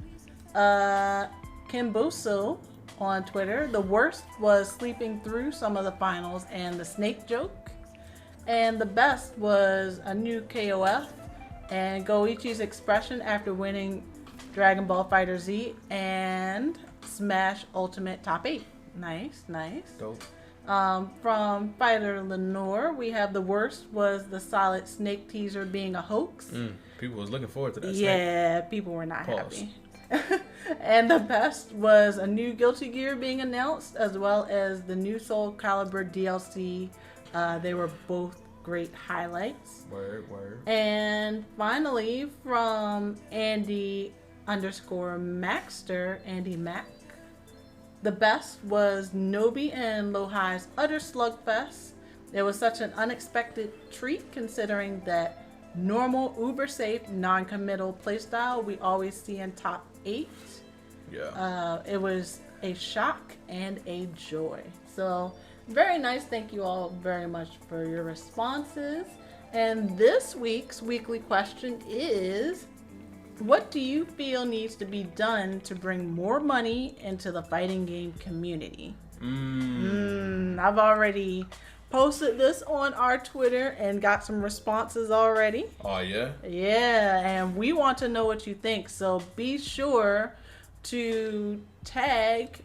Kimboso on Twitter, the worst was sleeping through some of the finals and the snake joke. And the best was a new KOF and Goichi's expression after winning Dragon Ball Fighter Z and Smash Ultimate Top 8. Nice.
Dope.
From Fighter Lenore, we have the worst was the solid snake teaser being a hoax.
People was looking forward to that.
Yeah,
snake.
people were not happy. And the best was a new Guilty Gear being announced, as well as the new Soul Calibur DLC. They were both great highlights.
Word.
And finally, from Andy_Maxter, Andy Mac, the best was Nobi and Lohai's utter slugfest. It was such an unexpected treat considering that normal, uber safe, non-committal playstyle we always see in top 8.
Yeah.
It was a shock and a joy. So very nice. Thank you all very much for your responses. And this week's weekly question is, what do you feel needs to be done to bring more money into the fighting game community? I've already posted this on our Twitter and got some responses already.
Oh, yeah?
Yeah, and we want to know what you think. So be sure to tag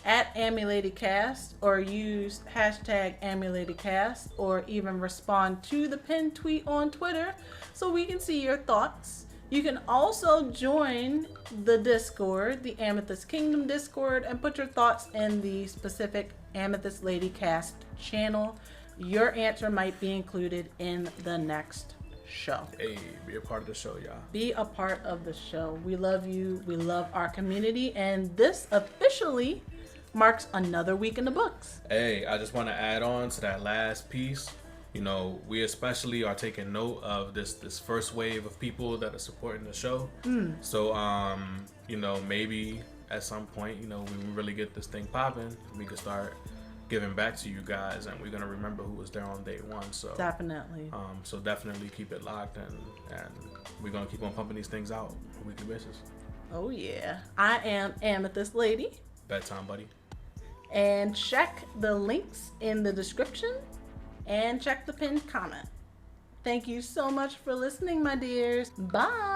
at AmethystLady Cast or use hashtag AmethystLady Cast or even respond to the pinned tweet on Twitter so we can see your thoughts. You can also join the Discord, the Amethyst Kingdom Discord, and put your thoughts in the specific AmethystLady Cast channel. Your answer might be included in the next show.
Hey, be a part of the show, y'all.
Be a part of the show. We love you. We love our community. And this officially marks another week in the books.
Hey, I just want to add on to that last piece. We especially are taking note of this first wave of people that are supporting the show. So, maybe at some point, we really get this thing popping, we could start giving back to you guys, and we're gonna remember who was there on day one. So
definitely.
So definitely keep it locked, and we're gonna keep on pumping these things out on a weekly basis.
Oh yeah, I am AmethystLady
Bedtimebuddy.
And check the links in the description. And check the pinned comment. Thank you so much for listening, my dears. Bye.